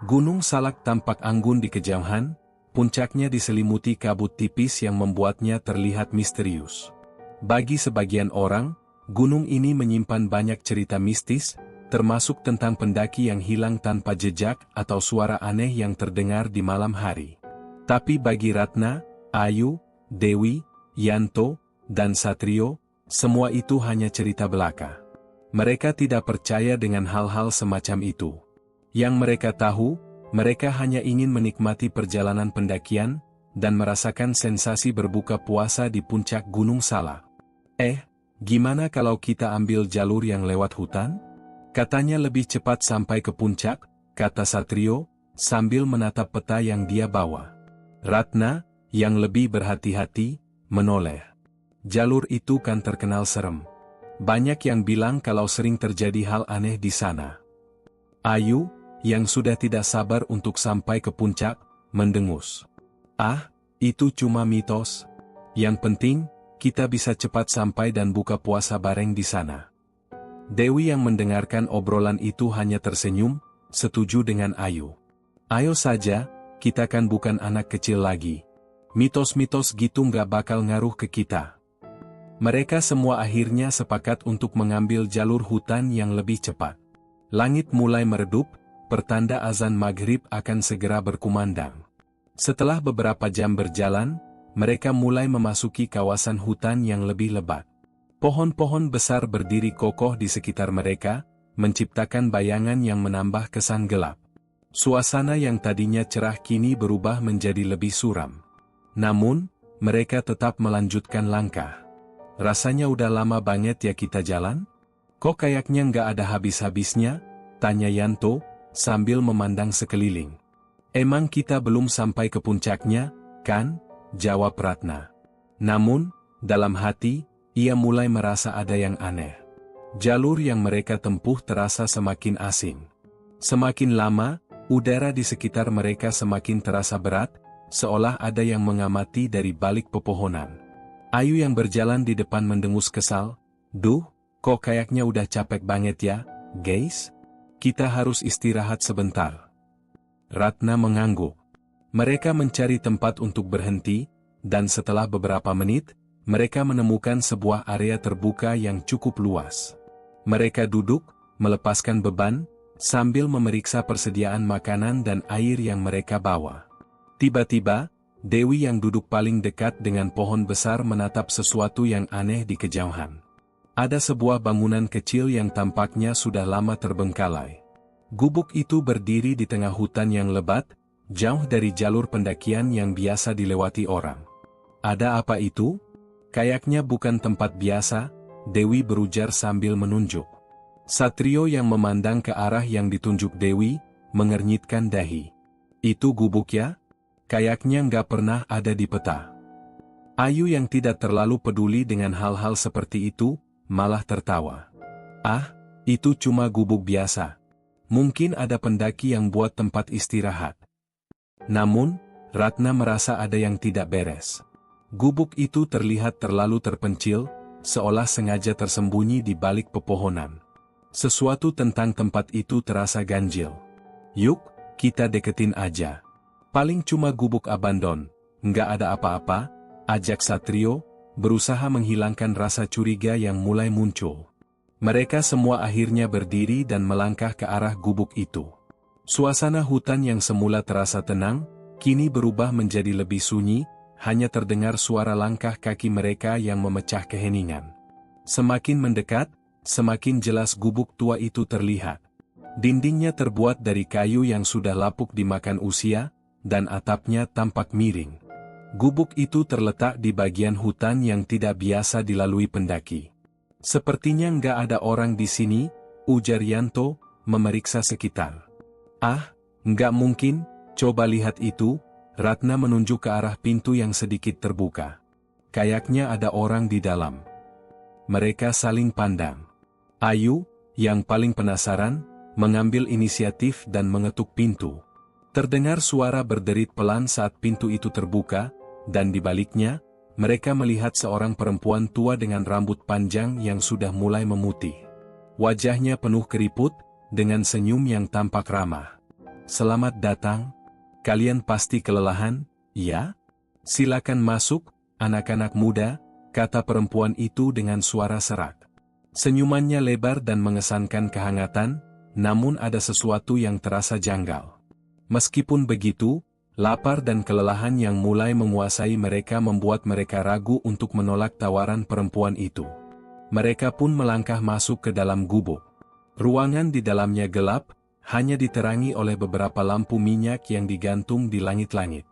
Gunung Salak tampak anggun di kejauhan, puncaknya diselimuti kabut tipis yang membuatnya terlihat misterius. Bagi sebagian orang, gunung ini menyimpan banyak cerita mistis, termasuk tentang pendaki yang hilang tanpa jejak atau suara aneh yang terdengar di malam hari. Tapi bagi Ratna, Ayu, Dewi, Yanto, dan Satrio, semua itu hanya cerita belaka. Mereka tidak percaya dengan hal-hal semacam itu. Yang mereka tahu, mereka hanya ingin menikmati perjalanan pendakian, dan merasakan sensasi berbuka puasa di puncak Gunung Salak. Gimana kalau kita ambil jalur yang lewat hutan? Katanya lebih cepat sampai ke puncak, kata Satrio, sambil menatap peta yang dia bawa. Ratna, yang lebih berhati-hati, menoleh. Jalur itu kan terkenal serem. Banyak yang bilang kalau sering terjadi hal aneh di sana. Ayu, yang sudah tidak sabar untuk sampai ke puncak, mendengus. Itu cuma mitos. Yang penting, kita bisa cepat sampai dan buka puasa bareng di sana. Dewi yang mendengarkan obrolan itu hanya tersenyum, setuju dengan Ayu. Ayo saja, kita kan bukan anak kecil lagi. Mitos-mitos gitu nggak bakal ngaruh ke kita. Mereka semua akhirnya sepakat untuk mengambil jalur hutan yang lebih cepat. Langit mulai meredup, pertanda azan maghrib akan segera berkumandang. Setelah beberapa jam berjalan, mereka mulai memasuki kawasan hutan yang lebih lebat. Pohon-pohon besar berdiri kokoh di sekitar mereka, menciptakan bayangan yang menambah kesan gelap. Suasana yang tadinya cerah kini berubah menjadi lebih suram. Namun, mereka tetap melanjutkan langkah. Rasanya udah lama banget ya kita jalan? Kok kayaknya nggak ada habis-habisnya? Tanya Yanto, sambil memandang sekeliling. Emang kita belum sampai ke puncaknya, kan? Jawab Ratna. Namun, dalam hati, ia mulai merasa ada yang aneh. Jalur yang mereka tempuh terasa semakin asing. Semakin lama, udara di sekitar mereka semakin terasa berat, seolah ada yang mengamati dari balik pepohonan. Ayu yang berjalan di depan mendengus kesal. Duh, kok kayaknya udah capek banget ya, guys? Kita harus istirahat sebentar. Ratna mengangguk. Mereka mencari tempat untuk berhenti, dan setelah beberapa menit, mereka menemukan sebuah area terbuka yang cukup luas. Mereka duduk, melepaskan beban, sambil memeriksa persediaan makanan dan air yang mereka bawa. Tiba-tiba, Dewi yang duduk paling dekat dengan pohon besar menatap sesuatu yang aneh di kejauhan. Ada sebuah bangunan kecil yang tampaknya sudah lama terbengkalai. Gubuk itu berdiri di tengah hutan yang lebat, jauh dari jalur pendakian yang biasa dilewati orang. Ada apa itu? Kayaknya bukan tempat biasa, Dewi berujar sambil menunjuk. Satrio yang memandang ke arah yang ditunjuk Dewi, mengernyitkan dahi. Itu gubuk ya? Kayaknya nggak pernah ada di peta. Ayu yang tidak terlalu peduli dengan hal-hal seperti itu, malah tertawa. Itu cuma gubuk biasa. Mungkin ada pendaki yang buat tempat istirahat. Namun, Ratna merasa ada yang tidak beres. Gubuk itu terlihat terlalu terpencil, seolah sengaja tersembunyi di balik pepohonan. Sesuatu tentang tempat itu terasa ganjil. Yuk, kita deketin aja. Paling cuma gubuk abandon, nggak ada apa-apa, ajak Satrio, berusaha menghilangkan rasa curiga yang mulai muncul. Mereka semua akhirnya berdiri dan melangkah ke arah gubuk itu. Suasana hutan yang semula terasa tenang, kini berubah menjadi lebih sunyi, hanya terdengar suara langkah kaki mereka yang memecah keheningan. Semakin mendekat, semakin jelas gubuk tua itu terlihat. Dindingnya terbuat dari kayu yang sudah lapuk dimakan usia, dan atapnya tampak miring. Gubuk itu terletak di bagian hutan yang tidak biasa dilalui pendaki. Sepertinya nggak ada orang di sini, ujar Yanto, memeriksa sekitar. Nggak mungkin, coba lihat itu, Ratna menunjuk ke arah pintu yang sedikit terbuka. Kayaknya ada orang di dalam. Mereka saling pandang. Ayu, yang paling penasaran, mengambil inisiatif dan mengetuk pintu. Terdengar suara berderit pelan saat pintu itu terbuka, dan di baliknya, mereka melihat seorang perempuan tua dengan rambut panjang yang sudah mulai memutih. Wajahnya penuh keriput, dengan senyum yang tampak ramah. selamat datang. Kalian pasti kelelahan, ya? Silakan masuk, anak-anak muda, kata perempuan itu dengan suara serak. Senyumannya lebar dan mengesankan kehangatan, namun ada sesuatu yang terasa janggal. Meskipun begitu, lapar dan kelelahan yang mulai menguasai mereka membuat mereka ragu untuk menolak tawaran perempuan itu. Mereka pun melangkah masuk ke dalam gubuk. Ruangan di dalamnya gelap, hanya diterangi oleh beberapa lampu minyak yang digantung di langit-langit.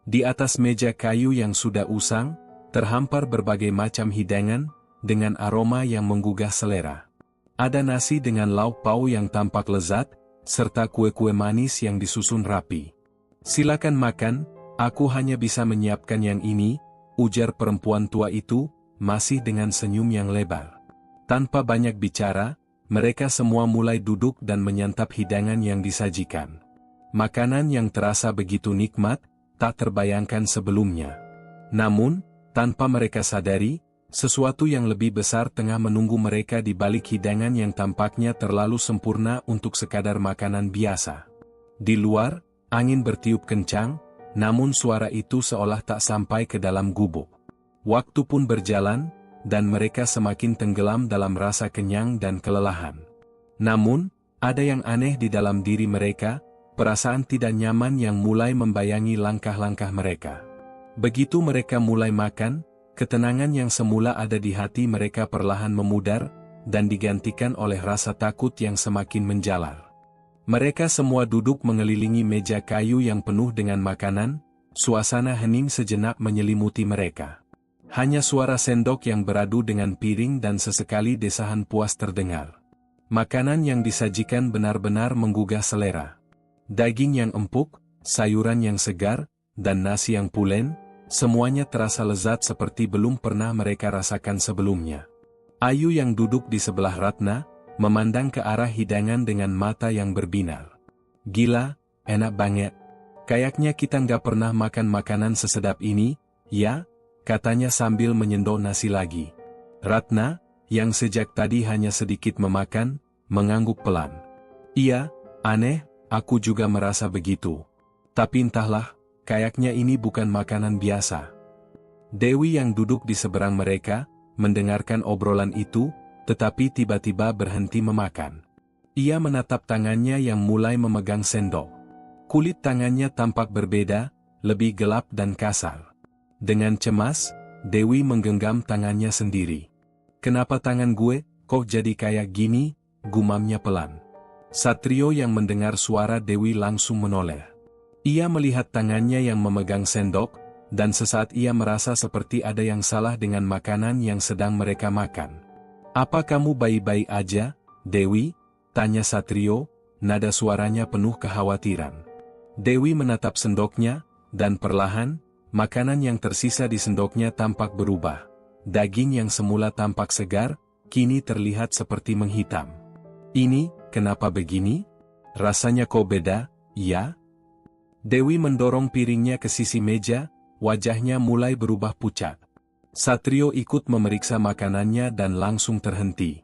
Di atas meja kayu yang sudah usang, terhampar berbagai macam hidangan, dengan aroma yang menggugah selera. Ada nasi dengan lauk pauk yang tampak lezat, serta kue-kue manis yang disusun rapi. Silakan makan, aku hanya bisa menyiapkan yang ini, ujar perempuan tua itu, masih dengan senyum yang lebar. Tanpa banyak bicara, mereka semua mulai duduk dan menyantap hidangan yang disajikan. Makanan yang terasa begitu nikmat, tak terbayangkan sebelumnya. Namun, tanpa mereka sadari, sesuatu yang lebih besar tengah menunggu mereka di balik hidangan yang tampaknya terlalu sempurna untuk sekadar makanan biasa. Di luar, angin bertiup kencang, namun suara itu seolah tak sampai ke dalam gubuk. Waktu pun berjalan, dan mereka semakin tenggelam dalam rasa kenyang dan kelelahan. Namun, ada yang aneh di dalam diri mereka, perasaan tidak nyaman yang mulai membayangi langkah-langkah mereka. Begitu mereka mulai makan, ketenangan yang semula ada di hati mereka perlahan memudar, dan digantikan oleh rasa takut yang semakin menjalar. Mereka semua duduk mengelilingi meja kayu yang penuh dengan makanan, suasana hening sejenak menyelimuti mereka. Hanya suara sendok yang beradu dengan piring dan sesekali desahan puas terdengar. Makanan yang disajikan benar-benar menggugah selera. Daging yang empuk, sayuran yang segar, dan nasi yang pulen, semuanya terasa lezat seperti belum pernah mereka rasakan sebelumnya. Ayu yang duduk di sebelah Ratna, memandang ke arah hidangan dengan mata yang berbinar. Gila, enak banget. Kayaknya kita nggak pernah makan makanan sesedap ini, ya? Katanya sambil menyendok nasi lagi. Ratna, yang sejak tadi hanya sedikit memakan, mengangguk pelan. Iya, aneh, aku juga merasa begitu. Tapi entahlah, kayaknya ini bukan makanan biasa. Dewi yang duduk di seberang mereka, mendengarkan obrolan itu, tetapi tiba-tiba berhenti memakan. Ia menatap tangannya yang mulai memegang sendok. Kulit tangannya tampak berbeda, lebih gelap dan kasar. Dengan cemas, Dewi menggenggam tangannya sendiri. Kenapa tangan gue, kok jadi kayak gini, gumamnya pelan. Satrio yang mendengar suara Dewi langsung menoleh. Ia melihat tangannya yang memegang sendok, dan sesaat ia merasa seperti ada yang salah dengan makanan yang sedang mereka makan. Apa kamu baik-baik aja, Dewi? Tanya Satrio, nada suaranya penuh kekhawatiran. Dewi menatap sendoknya, dan perlahan, makanan yang tersisa di sendoknya tampak berubah. Daging yang semula tampak segar, kini terlihat seperti menghitam. Ini, kenapa begini? Rasanya kok beda, ya? Dewi mendorong piringnya ke sisi meja, wajahnya mulai berubah pucat. Satrio ikut memeriksa makanannya dan langsung terhenti.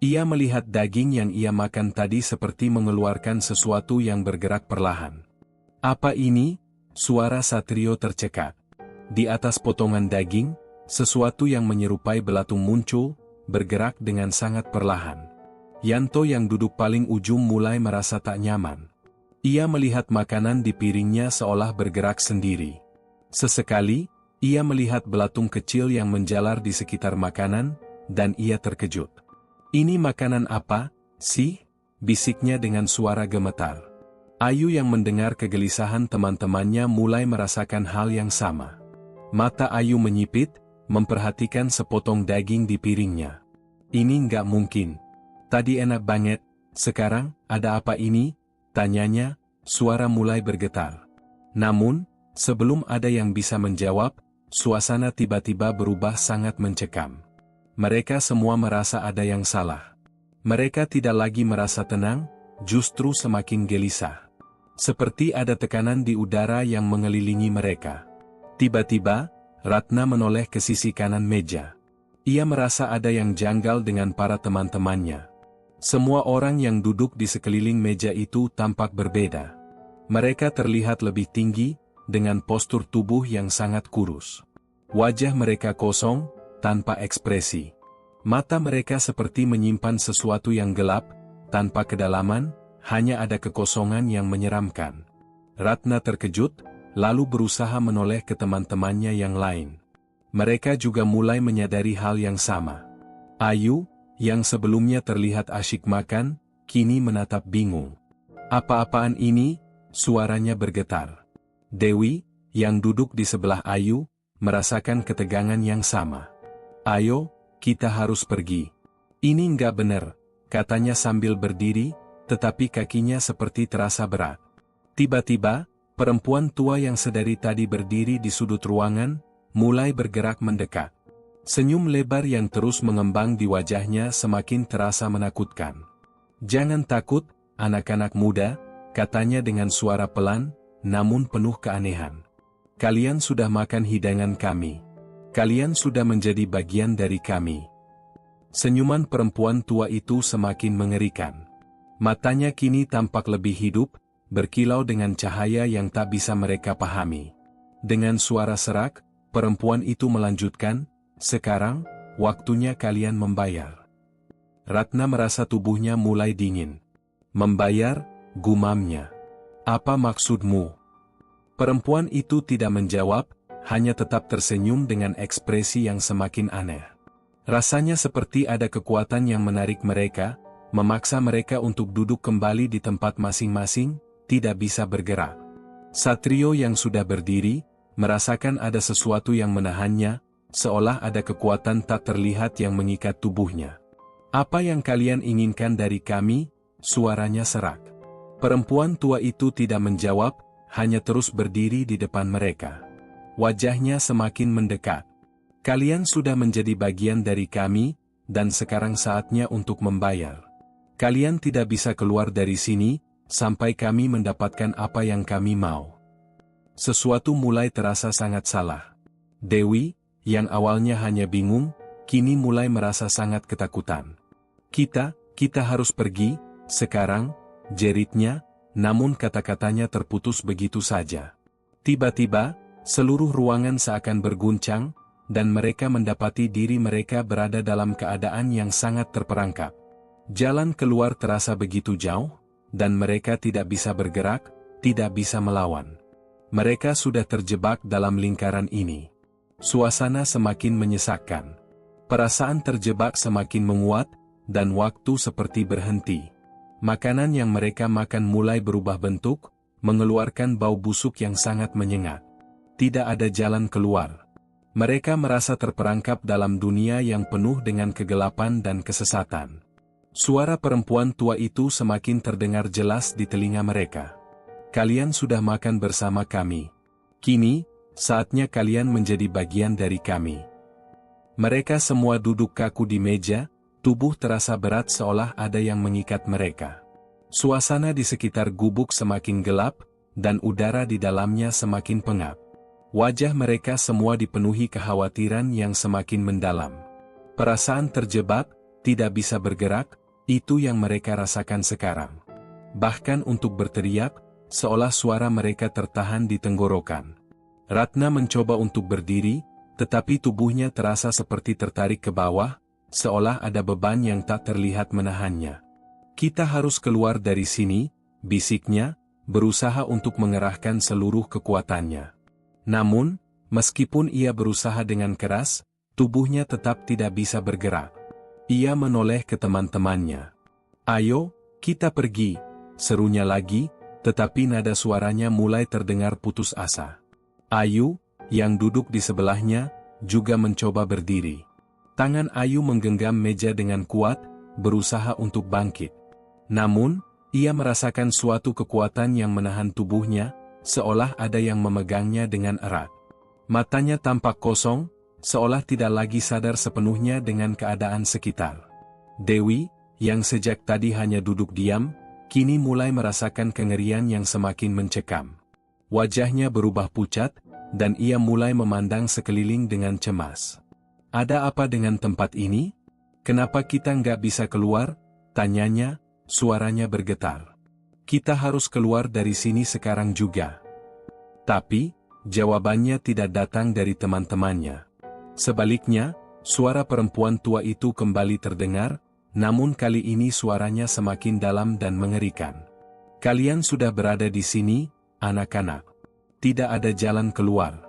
Ia melihat daging yang ia makan tadi seperti mengeluarkan sesuatu yang bergerak perlahan. Apa ini? Suara Satrio tercekat. Di atas potongan daging, sesuatu yang menyerupai belatung muncul, bergerak dengan sangat perlahan. Yanto yang duduk paling ujung mulai merasa tak nyaman. Ia melihat makanan di piringnya seolah bergerak sendiri. Sesekali, ia melihat belatung kecil yang menjalar di sekitar makanan, dan ia terkejut. Ini makanan apa, sih? Bisiknya dengan suara gemetar. Ayu yang mendengar kegelisahan teman-temannya mulai merasakan hal yang sama. Mata Ayu menyipit, memperhatikan sepotong daging di piringnya. Ini nggak mungkin. Tadi enak banget, sekarang, ada apa ini? Tanyanya, suara mulai bergetar. Namun, sebelum ada yang bisa menjawab, suasana tiba-tiba berubah sangat mencekam. Mereka semua merasa ada yang salah. Mereka tidak lagi merasa tenang, justru semakin gelisah. Seperti ada tekanan di udara yang mengelilingi mereka. Tiba-tiba, Ratna menoleh ke sisi kanan meja. Ia merasa ada yang janggal dengan para teman-temannya. Semua orang yang duduk di sekeliling meja itu tampak berbeda. Mereka terlihat lebih tinggi, dengan postur tubuh yang sangat kurus. Wajah mereka kosong, tanpa ekspresi. Mata mereka seperti menyimpan sesuatu yang gelap, tanpa kedalaman, hanya ada kekosongan yang menyeramkan. Ratna terkejut, lalu berusaha menoleh ke teman-temannya yang lain. Mereka juga mulai menyadari hal yang sama. Ayu, yang sebelumnya terlihat asyik makan, kini menatap bingung. Apa-apaan ini? Suaranya bergetar. Dewi, yang duduk di sebelah Ayu, merasakan ketegangan yang sama. Ayo, kita harus pergi. Ini nggak benar, katanya sambil berdiri, tetapi kakinya seperti terasa berat. Tiba-tiba, perempuan tua yang sedari tadi berdiri di sudut ruangan, mulai bergerak mendekat. Senyum lebar yang terus mengembang di wajahnya semakin terasa menakutkan. Jangan takut, anak-anak muda, katanya dengan suara pelan, namun penuh keanehan. Kalian sudah makan hidangan kami. Kalian sudah menjadi bagian dari kami. Senyuman perempuan tua itu semakin mengerikan. Matanya kini tampak lebih hidup, berkilau dengan cahaya yang tak bisa mereka pahami. Dengan suara serak, perempuan itu melanjutkan, sekarang, waktunya kalian membayar. Ratna merasa tubuhnya mulai dingin. Membayar, gumamnya. Apa maksudmu? Perempuan itu tidak menjawab, hanya tetap tersenyum dengan ekspresi yang semakin aneh. Rasanya seperti ada kekuatan yang menarik mereka, memaksa mereka untuk duduk kembali di tempat masing-masing, tidak bisa bergerak. Satrio yang sudah berdiri, merasakan ada sesuatu yang menahannya, seolah ada kekuatan tak terlihat yang mengikat tubuhnya. Apa yang kalian inginkan dari kami? Suaranya serak. Perempuan tua itu tidak menjawab, hanya terus berdiri di depan mereka. Wajahnya semakin mendekat. Kalian sudah menjadi bagian dari kami, dan sekarang saatnya untuk membayar. Kalian tidak bisa keluar dari sini, sampai kami mendapatkan apa yang kami mau. Sesuatu mulai terasa sangat salah. Dewi, yang awalnya hanya bingung, kini mulai merasa sangat ketakutan. Kita harus pergi, sekarang, jeritnya, namun kata-katanya terputus begitu saja. Tiba-tiba, seluruh ruangan seakan berguncang, dan mereka mendapati diri mereka berada dalam keadaan yang sangat terperangkap. Jalan keluar terasa begitu jauh, dan mereka tidak bisa bergerak, tidak bisa melawan. Mereka sudah terjebak dalam lingkaran ini. Suasana semakin menyesakkan. Perasaan terjebak semakin menguat, dan waktu seperti berhenti. Makanan yang mereka makan mulai berubah bentuk, mengeluarkan bau busuk yang sangat menyengat. Tidak ada jalan keluar. Mereka merasa terperangkap dalam dunia yang penuh dengan kegelapan dan kesesatan. Suara perempuan tua itu semakin terdengar jelas di telinga mereka. Kalian sudah makan bersama kami. Kini, saatnya kalian menjadi bagian dari kami. Mereka semua duduk kaku di meja, tubuh terasa berat seolah ada yang mengikat mereka. Suasana di sekitar gubuk semakin gelap, dan udara di dalamnya semakin pengap. Wajah mereka semua dipenuhi kekhawatiran yang semakin mendalam. Perasaan terjebak, tidak bisa bergerak, itu yang mereka rasakan sekarang. Bahkan untuk berteriak, seolah suara mereka tertahan di tenggorokan. Ratna mencoba untuk berdiri, tetapi tubuhnya terasa seperti tertarik ke bawah, seolah ada beban yang tak terlihat menahannya. Kita harus keluar dari sini, bisiknya, berusaha untuk mengerahkan seluruh kekuatannya. Namun, meskipun ia berusaha dengan keras, tubuhnya tetap tidak bisa bergerak. Ia menoleh ke teman-temannya. Ayo, kita pergi, serunya lagi, tetapi nada suaranya mulai terdengar putus asa. Ayu, yang duduk di sebelahnya, juga mencoba berdiri. Tangan Ayu menggenggam meja dengan kuat, berusaha untuk bangkit. Namun, ia merasakan suatu kekuatan yang menahan tubuhnya, seolah ada yang memegangnya dengan erat. Matanya tampak kosong, seolah tidak lagi sadar sepenuhnya dengan keadaan sekitar. Dewi, yang sejak tadi hanya duduk diam, kini mulai merasakan kengerian yang semakin mencekam. Wajahnya berubah pucat, dan ia mulai memandang sekeliling dengan cemas. Ada apa dengan tempat ini? Kenapa kita nggak bisa keluar? Tanyanya, suaranya bergetar. Kita harus keluar dari sini sekarang juga. Tapi, jawabannya tidak datang dari teman-temannya. Sebaliknya, suara perempuan tua itu kembali terdengar, namun kali ini suaranya semakin dalam dan mengerikan. Kalian sudah berada di sini, anak-anak. Tidak ada jalan keluar.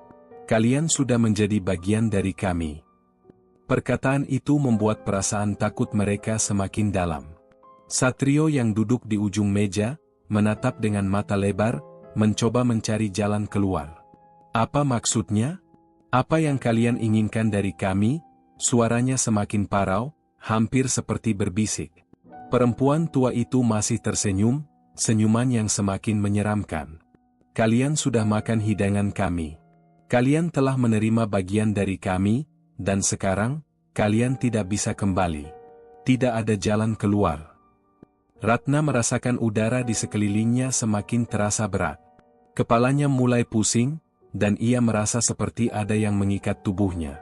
Kalian sudah menjadi bagian dari kami. Perkataan itu membuat perasaan takut mereka semakin dalam. Satrio yang duduk di ujung meja, menatap dengan mata lebar, mencoba mencari jalan keluar. Apa maksudnya? Apa yang kalian inginkan dari kami? Suaranya semakin parau, hampir seperti berbisik. Perempuan tua itu masih tersenyum, senyuman yang semakin menyeramkan. Kalian sudah makan hidangan kami. Kalian telah menerima bagian dari kami, dan sekarang, kalian tidak bisa kembali. Tidak ada jalan keluar. Ratna merasakan udara di sekelilingnya semakin terasa berat. Kepalanya mulai pusing, dan ia merasa seperti ada yang mengikat tubuhnya.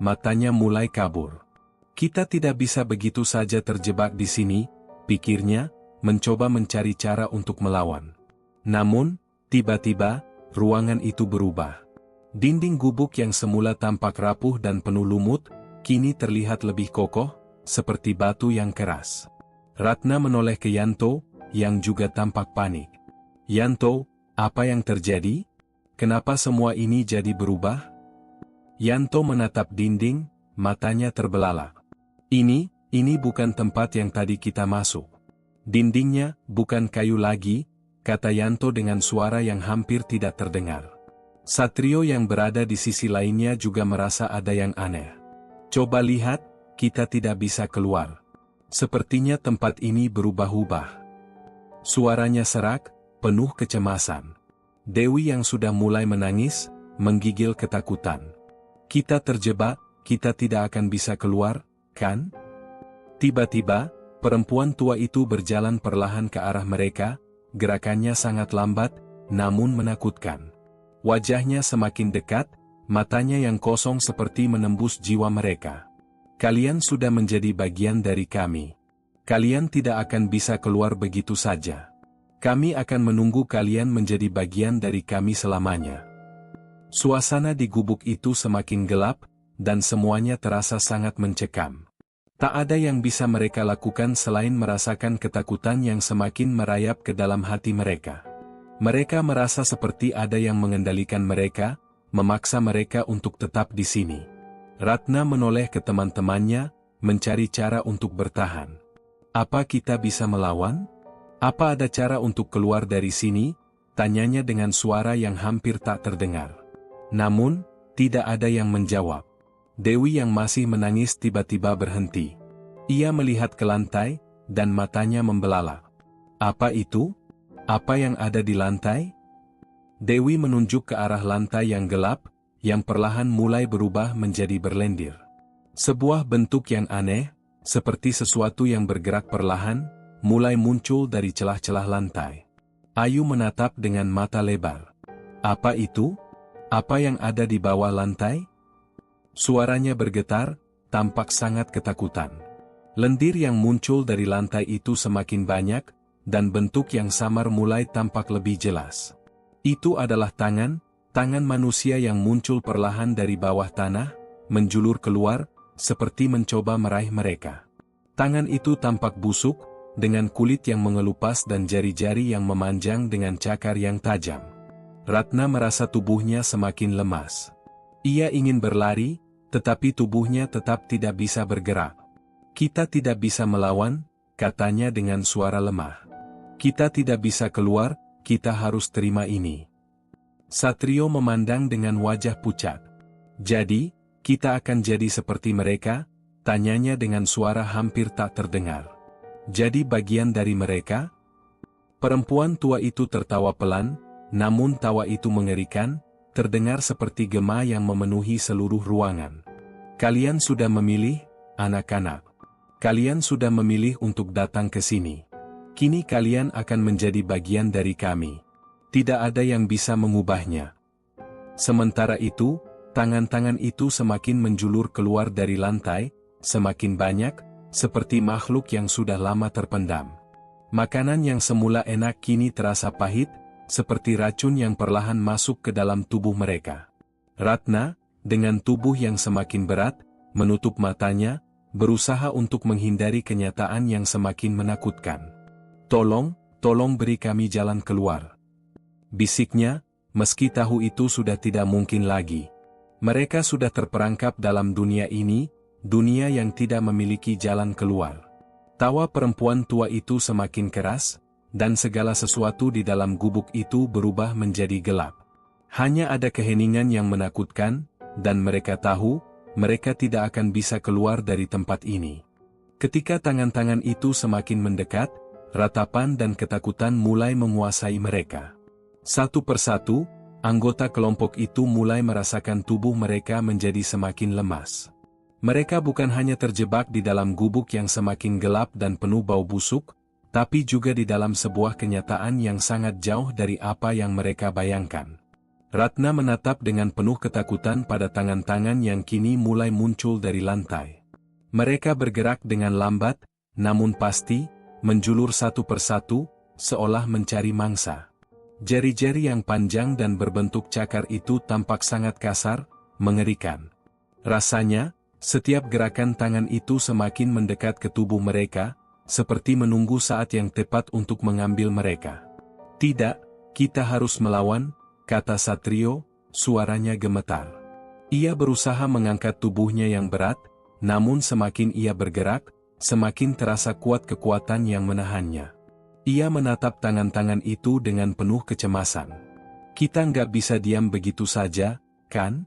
Matanya mulai kabur. Kita tidak bisa begitu saja terjebak di sini, pikirnya, mencoba mencari cara untuk melawan. Namun, tiba-tiba, ruangan itu berubah. Dinding gubuk yang semula tampak rapuh dan penuh lumut, kini terlihat lebih kokoh, seperti batu yang keras. Ratna menoleh ke Yanto, yang juga tampak panik. Yanto, apa yang terjadi? Kenapa semua ini jadi berubah? Yanto menatap dinding, matanya terbelalak. Ini bukan tempat yang tadi kita masuk. Dindingnya, bukan kayu lagi, kata Yanto dengan suara yang hampir tidak terdengar. Satrio yang berada di sisi lainnya juga merasa ada yang aneh. Coba lihat, kita tidak bisa keluar. Sepertinya tempat ini berubah-ubah. Suaranya serak, penuh kecemasan. Dewi yang sudah mulai menangis, menggigil ketakutan. Kita terjebak, kita tidak akan bisa keluar, kan? Tiba-tiba, perempuan tua itu berjalan perlahan ke arah mereka, gerakannya sangat lambat, namun menakutkan. Wajahnya semakin dekat, matanya yang kosong seperti menembus jiwa mereka. Kalian sudah menjadi bagian dari kami. Kalian tidak akan bisa keluar begitu saja. Kami akan menunggu kalian menjadi bagian dari kami selamanya. Suasana di gubuk itu semakin gelap, dan semuanya terasa sangat mencekam. Tak ada yang bisa mereka lakukan selain merasakan ketakutan yang semakin merayap ke dalam hati mereka. Mereka merasa seperti ada yang mengendalikan mereka, memaksa mereka untuk tetap di sini. Ratna menoleh ke teman-temannya, mencari cara untuk bertahan. Apa kita bisa melawan? Apa ada cara untuk keluar dari sini? Tanyanya dengan suara yang hampir tak terdengar. Namun, tidak ada yang menjawab. Dewi yang masih menangis tiba-tiba berhenti. Ia melihat ke lantai, dan matanya membelalak. Apa itu? Apa yang ada di lantai? Dewi menunjuk ke arah lantai yang gelap, yang perlahan mulai berubah menjadi berlendir. Sebuah bentuk yang aneh, seperti sesuatu yang bergerak perlahan, mulai muncul dari celah-celah lantai. Ayu menatap dengan mata lebar. Apa itu? Apa yang ada di bawah lantai? Suaranya bergetar, tampak sangat ketakutan. Lendir yang muncul dari lantai itu semakin banyak, dan bentuk yang samar mulai tampak lebih jelas. Itu adalah tangan manusia yang muncul perlahan dari bawah tanah, menjulur keluar, seperti mencoba meraih mereka. Tangan itu tampak busuk, dengan kulit yang mengelupas dan jari-jari yang memanjang dengan cakar yang tajam. Ratna merasa tubuhnya semakin lemas. Ia ingin berlari, tetapi tubuhnya tetap tidak bisa bergerak. Kita tidak bisa melawan, katanya dengan suara lemah. Kita tidak bisa keluar, kita harus terima ini. Satrio memandang dengan wajah pucat. Jadi, kita akan jadi seperti mereka? Tanyanya dengan suara hampir tak terdengar. Jadi bagian dari mereka? Perempuan tua itu tertawa pelan, namun tawa itu mengerikan, terdengar seperti gema yang memenuhi seluruh ruangan. Kalian sudah memilih, anak-anak. Kalian sudah memilih untuk datang ke sini. Kini kalian akan menjadi bagian dari kami. Tidak ada yang bisa mengubahnya. Sementara itu, tangan-tangan itu semakin menjulur keluar dari lantai, semakin banyak, seperti makhluk yang sudah lama terpendam. Makanan yang semula enak kini terasa pahit, seperti racun yang perlahan masuk ke dalam tubuh mereka. Ratna, dengan tubuh yang semakin berat, menutup matanya, berusaha untuk menghindari kenyataan yang semakin menakutkan. Tolong beri kami jalan keluar. Bisiknya, meski tahu itu sudah tidak mungkin lagi. Mereka sudah terperangkap dalam dunia ini, dunia yang tidak memiliki jalan keluar. Tawa perempuan tua itu semakin keras, dan segala sesuatu di dalam gubuk itu berubah menjadi gelap. Hanya ada keheningan yang menakutkan, dan mereka tahu, mereka tidak akan bisa keluar dari tempat ini. Ketika tangan-tangan itu semakin mendekat, ratapan dan ketakutan mulai menguasai mereka. Satu persatu, anggota kelompok itu mulai merasakan tubuh mereka menjadi semakin lemas. Mereka bukan hanya terjebak di dalam gubuk yang semakin gelap dan penuh bau busuk, tapi juga di dalam sebuah kenyataan yang sangat jauh dari apa yang mereka bayangkan. Ratna menatap dengan penuh ketakutan pada tangan-tangan yang kini mulai muncul dari lantai. Mereka bergerak dengan lambat, namun pasti, menjulur satu persatu, seolah mencari mangsa. Jari-jari yang panjang dan berbentuk cakar itu tampak sangat kasar, mengerikan. Rasanya, setiap gerakan tangan itu semakin mendekat ke tubuh mereka, seperti menunggu saat yang tepat untuk mengambil mereka. Tidak, kita harus melawan, kata Satrio, suaranya gemetar. Ia berusaha mengangkat tubuhnya yang berat, namun semakin ia bergerak, semakin terasa kuat kekuatan yang menahannya. Ia menatap tangan-tangan itu dengan penuh kecemasan. Kita nggak bisa diam begitu saja, kan?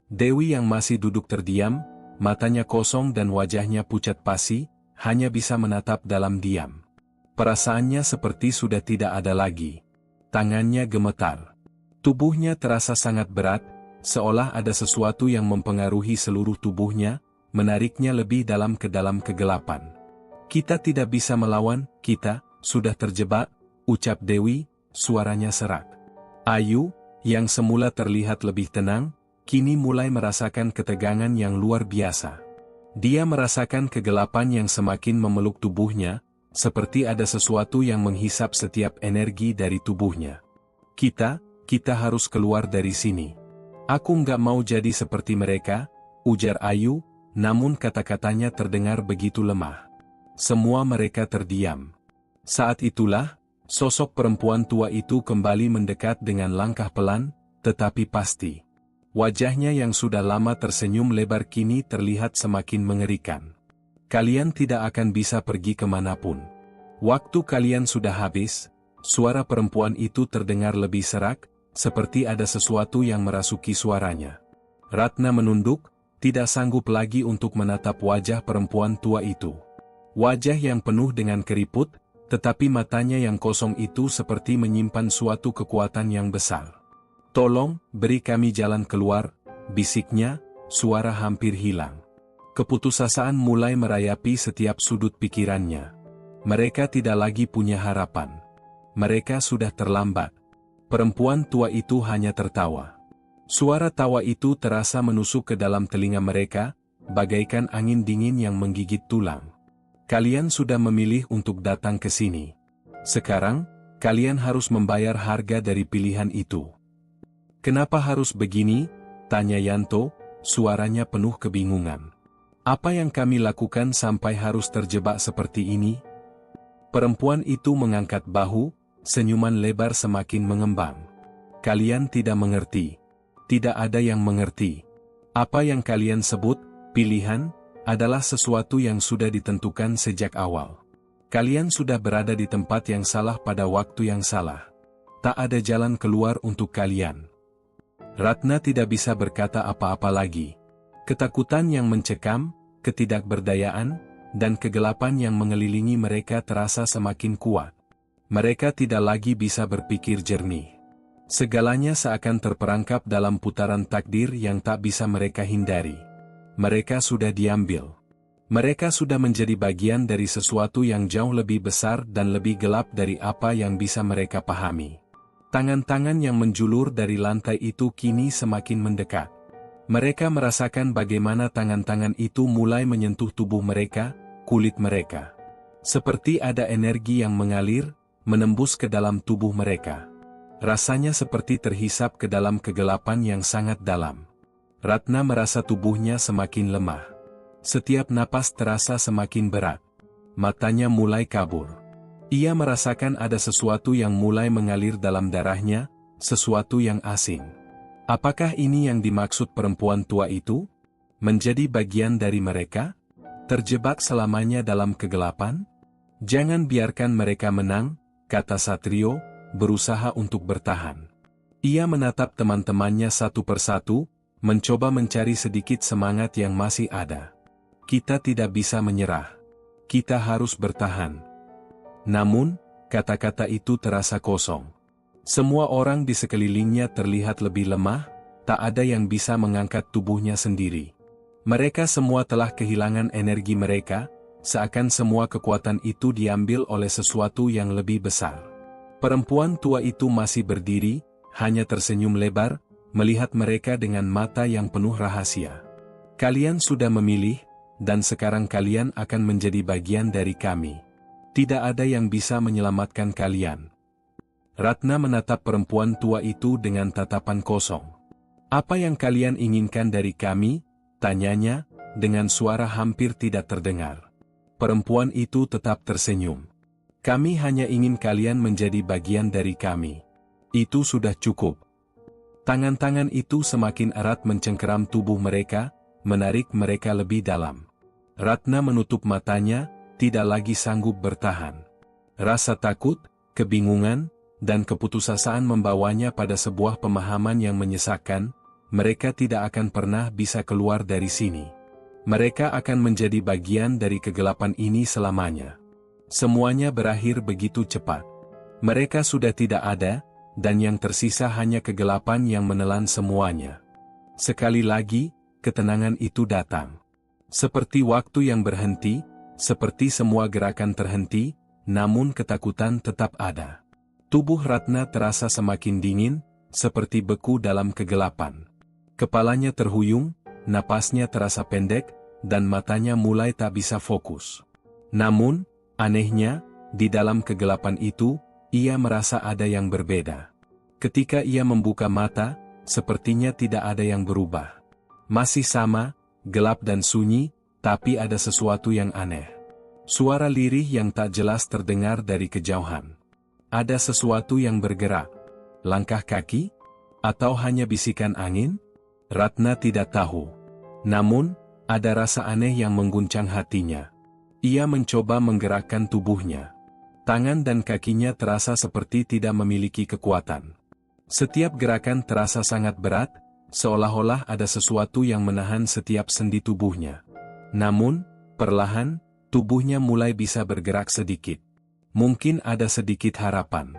Dewi yang masih duduk terdiam, matanya kosong dan wajahnya pucat pasi, hanya bisa menatap dalam diam. Perasaannya seperti sudah tidak ada lagi. Tangannya gemetar. Tubuhnya terasa sangat berat, seolah ada sesuatu yang mempengaruhi seluruh tubuhnya, menariknya lebih dalam ke dalam kegelapan. Kita tidak bisa melawan, kita sudah terjebak, ucap Dewi, suaranya serak. Ayu, yang semula terlihat lebih tenang, kini mulai merasakan ketegangan yang luar biasa. Dia merasakan kegelapan yang semakin memeluk tubuhnya, seperti ada sesuatu yang menghisap setiap energi dari tubuhnya. Kita harus keluar dari sini. Aku nggak mau jadi seperti mereka, ujar Ayu, namun kata-katanya terdengar begitu lemah. Semua mereka terdiam. Saat itulah, sosok perempuan tua itu kembali mendekat dengan langkah pelan, tetapi pasti. Wajahnya yang sudah lama tersenyum lebar kini terlihat semakin mengerikan. Kalian tidak akan bisa pergi kemanapun. Waktu kalian sudah habis, suara perempuan itu terdengar lebih serak, seperti ada sesuatu yang merasuki suaranya. Ratna menunduk, tidak sanggup lagi untuk menatap wajah perempuan tua itu. Wajah yang penuh dengan keriput, tetapi matanya yang kosong itu seperti menyimpan suatu kekuatan yang besar. Tolong, beri kami jalan keluar, bisiknya, suara hampir hilang. Keputusasaan mulai merayapi setiap sudut pikirannya. Mereka tidak lagi punya harapan. Mereka sudah terlambat. Perempuan tua itu hanya tertawa. Suara tawa itu terasa menusuk ke dalam telinga mereka, bagaikan angin dingin yang menggigit tulang. Kalian sudah memilih untuk datang ke sini. Sekarang, kalian harus membayar harga dari pilihan itu. Kenapa harus begini? Tanya Yanto, suaranya penuh kebingungan. Apa yang kami lakukan sampai harus terjebak seperti ini? Perempuan itu mengangkat bahu, senyuman lebar semakin mengembang. Kalian tidak mengerti. Tidak ada yang mengerti. Apa yang kalian sebut, pilihan, adalah sesuatu yang sudah ditentukan sejak awal. Kalian sudah berada di tempat yang salah pada waktu yang salah. Tak ada jalan keluar untuk kalian. Ratna tidak bisa berkata apa-apa lagi. Ketakutan yang mencekam, ketidakberdayaan, dan kegelapan yang mengelilingi mereka terasa semakin kuat. Mereka tidak lagi bisa berpikir jernih. Segalanya seakan terperangkap dalam putaran takdir yang tak bisa mereka hindari. Mereka sudah diambil. Mereka sudah menjadi bagian dari sesuatu yang jauh lebih besar dan lebih gelap dari apa yang bisa mereka pahami. Tangan-tangan yang menjulur dari lantai itu kini semakin mendekat. Mereka merasakan bagaimana tangan-tangan itu mulai menyentuh tubuh mereka, kulit mereka. Seperti ada energi yang mengalir, menembus ke dalam tubuh mereka. Rasanya seperti terhisap ke dalam kegelapan yang sangat dalam. Ratna merasa tubuhnya semakin lemah. Setiap napas terasa semakin berat. Matanya mulai kabur. Ia merasakan ada sesuatu yang mulai mengalir dalam darahnya, sesuatu yang asing. Apakah ini yang dimaksud perempuan tua itu? Menjadi bagian dari mereka? Terjebak selamanya dalam kegelapan? Jangan biarkan mereka menang, kata Satrio, berusaha untuk bertahan. Ia menatap teman-temannya satu persatu, mencoba mencari sedikit semangat yang masih ada. Kita tidak bisa menyerah. Kita harus bertahan. Namun, kata-kata itu terasa kosong. Semua orang di sekelilingnya terlihat lebih lemah, tak ada yang bisa mengangkat tubuhnya sendiri. Mereka semua telah kehilangan energi mereka, seakan semua kekuatan itu diambil oleh sesuatu yang lebih besar. Perempuan tua itu masih berdiri, hanya tersenyum lebar, melihat mereka dengan mata yang penuh rahasia. Kalian sudah memilih, dan sekarang kalian akan menjadi bagian dari kami. Tidak ada yang bisa menyelamatkan kalian. Ratna menatap perempuan tua itu dengan tatapan kosong. Apa yang kalian inginkan dari kami? Tanyanya, dengan suara hampir tidak terdengar. Perempuan itu tetap tersenyum. Kami hanya ingin kalian menjadi bagian dari kami. Itu sudah cukup. Tangan-tangan itu semakin erat mencengkeram tubuh mereka, menarik mereka lebih dalam. Ratna menutup matanya, tidak lagi sanggup bertahan. Rasa takut, kebingungan, dan keputusasaan membawanya pada sebuah pemahaman yang menyesakkan, mereka tidak akan pernah bisa keluar dari sini. Mereka akan menjadi bagian dari kegelapan ini selamanya. Semuanya berakhir begitu cepat. Mereka sudah tidak ada, dan yang tersisa hanya kegelapan yang menelan semuanya. Sekali lagi, ketenangan itu datang. Seperti waktu yang berhenti, seperti semua gerakan terhenti, namun ketakutan tetap ada. Tubuh Ratna terasa semakin dingin, seperti beku dalam kegelapan. Kepalanya terhuyung, napasnya terasa pendek, dan matanya mulai tak bisa fokus. Namun, anehnya, di dalam kegelapan itu, ia merasa ada yang berbeda. Ketika ia membuka mata, sepertinya tidak ada yang berubah. Masih sama, gelap dan sunyi, tapi ada sesuatu yang aneh. Suara lirih yang tak jelas terdengar dari kejauhan. Ada sesuatu yang bergerak. Langkah kaki? Atau hanya bisikan angin? Ratna tidak tahu. Namun, ada rasa aneh yang mengguncang hatinya. Ia mencoba menggerakkan tubuhnya. Tangan dan kakinya terasa seperti tidak memiliki kekuatan. Setiap gerakan terasa sangat berat, seolah-olah ada sesuatu yang menahan setiap sendi tubuhnya. Namun, perlahan, tubuhnya mulai bisa bergerak sedikit. Mungkin ada sedikit harapan.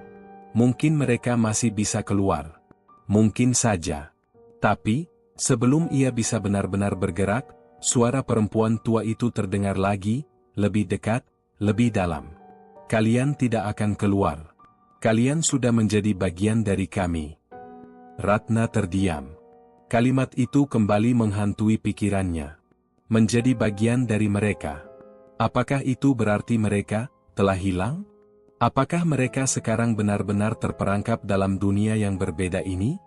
Mungkin mereka masih bisa keluar. Mungkin saja. Tapi, sebelum ia bisa benar-benar bergerak, suara perempuan tua itu terdengar lagi, lebih dekat, lebih dalam. Kalian tidak akan keluar. Kalian sudah menjadi bagian dari kami. Ratna terdiam. Kalimat itu kembali menghantui pikirannya. Menjadi bagian dari mereka. Apakah itu berarti mereka telah hilang? Apakah mereka sekarang benar-benar terperangkap dalam dunia yang berbeda ini?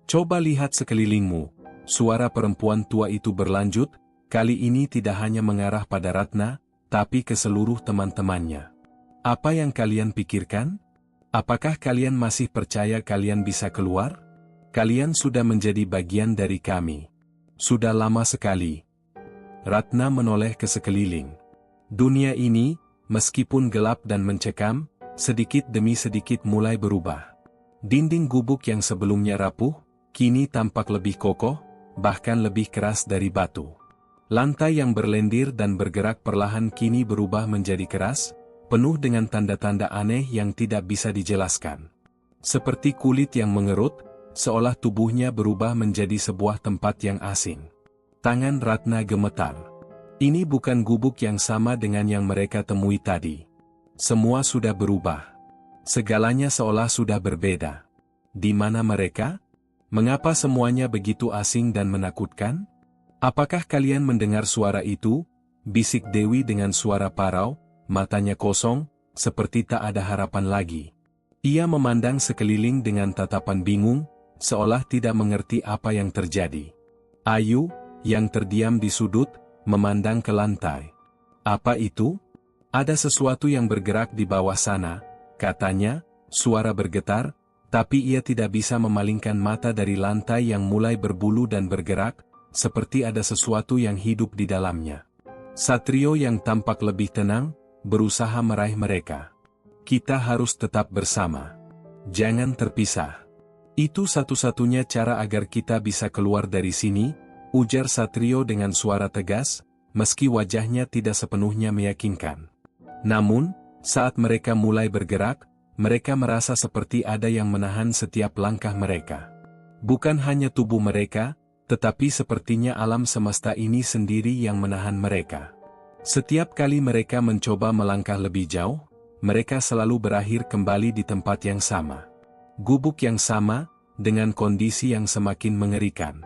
Coba lihat sekelilingmu. Suara perempuan tua itu berlanjut, kali ini tidak hanya mengarah pada Ratna, tapi ke seluruh teman-temannya. Apa yang kalian pikirkan? Apakah kalian masih percaya kalian bisa keluar? Kalian sudah menjadi bagian dari kami. Sudah lama sekali. Ratna menoleh ke sekeliling. Dunia ini, meskipun gelap dan mencekam, sedikit demi sedikit mulai berubah. Dinding gubuk yang sebelumnya rapuh, kini tampak lebih kokoh, bahkan lebih keras dari batu. Lantai yang berlendir dan bergerak perlahan kini berubah menjadi keras, penuh dengan tanda-tanda aneh yang tidak bisa dijelaskan. Seperti kulit yang mengerut, seolah tubuhnya berubah menjadi sebuah tempat yang asing. Tangan Ratna gemetar. Ini bukan gubuk yang sama dengan yang mereka temui tadi. Semua sudah berubah. Segalanya seolah sudah berbeda. Di mana mereka? Mengapa semuanya begitu asing dan menakutkan? Apakah kalian mendengar suara itu? Bisik Dewi dengan suara parau, matanya kosong, seperti tak ada harapan lagi. Ia memandang sekeliling dengan tatapan bingung, seolah tidak mengerti apa yang terjadi. Ayu, yang terdiam di sudut, memandang ke lantai. Apa itu? Ada sesuatu yang bergerak di bawah sana, katanya, suara bergetar, tapi ia tidak bisa memalingkan mata dari lantai yang mulai berbulu dan bergerak, seperti ada sesuatu yang hidup di dalamnya. Satrio yang tampak lebih tenang, berusaha meraih mereka. Kita harus tetap bersama. Jangan terpisah. Itu satu-satunya cara agar kita bisa keluar dari sini, ujar Satrio dengan suara tegas, meski wajahnya tidak sepenuhnya meyakinkan. Namun, saat mereka mulai bergerak, mereka merasa seperti ada yang menahan setiap langkah mereka. Bukan hanya tubuh mereka, tetapi sepertinya alam semesta ini sendiri yang menahan mereka. Setiap kali mereka mencoba melangkah lebih jauh, mereka selalu berakhir kembali di tempat yang sama. Gubuk yang sama, dengan kondisi yang semakin mengerikan.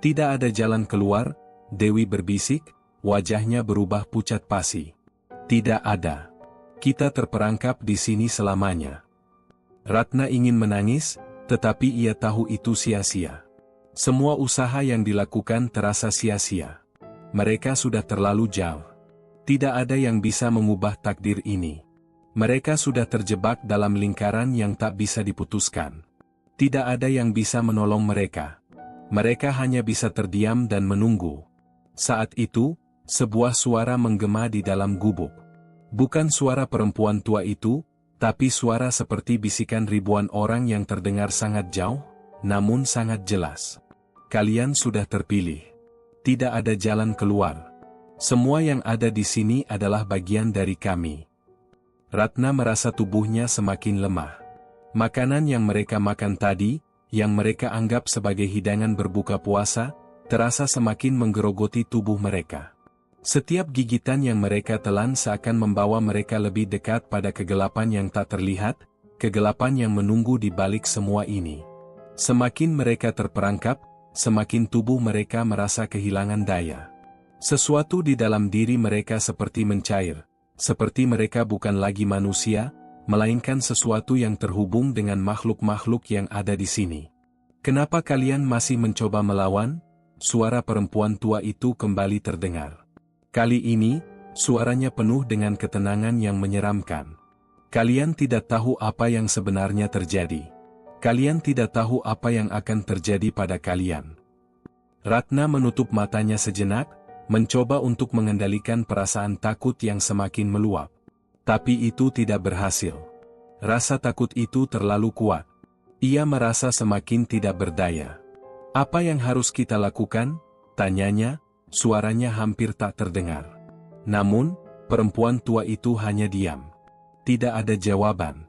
Tidak ada jalan keluar, Dewi berbisik, wajahnya berubah pucat pasi. Tidak ada. Kita terperangkap di sini selamanya. Ratna ingin menangis, tetapi ia tahu itu sia-sia. Semua usaha yang dilakukan terasa sia-sia. Mereka sudah terlalu jauh. Tidak ada yang bisa mengubah takdir ini. Mereka sudah terjebak dalam lingkaran yang tak bisa diputuskan. Tidak ada yang bisa menolong mereka. Mereka hanya bisa terdiam dan menunggu. Saat itu, sebuah suara menggema di dalam gubuk. Bukan suara perempuan tua itu, tapi suara seperti bisikan ribuan orang yang terdengar sangat jauh, namun sangat jelas. Kalian sudah terpilih. Tidak ada jalan keluar. Semua yang ada di sini adalah bagian dari kami. Ratna merasa tubuhnya semakin lemah. Makanan yang mereka makan tadi, yang mereka anggap sebagai hidangan berbuka puasa, terasa semakin menggerogoti tubuh mereka. Setiap gigitan yang mereka telan seakan membawa mereka lebih dekat pada kegelapan yang tak terlihat, kegelapan yang menunggu di balik semua ini. Semakin mereka terperangkap, semakin tubuh mereka merasa kehilangan daya. Sesuatu di dalam diri mereka seperti mencair, seperti mereka bukan lagi manusia, melainkan sesuatu yang terhubung dengan makhluk-makhluk yang ada di sini. Kenapa kalian masih mencoba melawan? Suara perempuan tua itu kembali terdengar. Kali ini, suaranya penuh dengan ketenangan yang menyeramkan. Kalian tidak tahu apa yang sebenarnya terjadi. Kalian tidak tahu apa yang akan terjadi pada kalian. Ratna menutup matanya sejenak, mencoba untuk mengendalikan perasaan takut yang semakin meluap. Tapi itu tidak berhasil. Rasa takut itu terlalu kuat. Ia merasa semakin tidak berdaya. Apa yang harus kita lakukan? Tanyanya. Suaranya hampir tak terdengar. Namun, perempuan tua itu hanya diam. Tidak ada jawaban.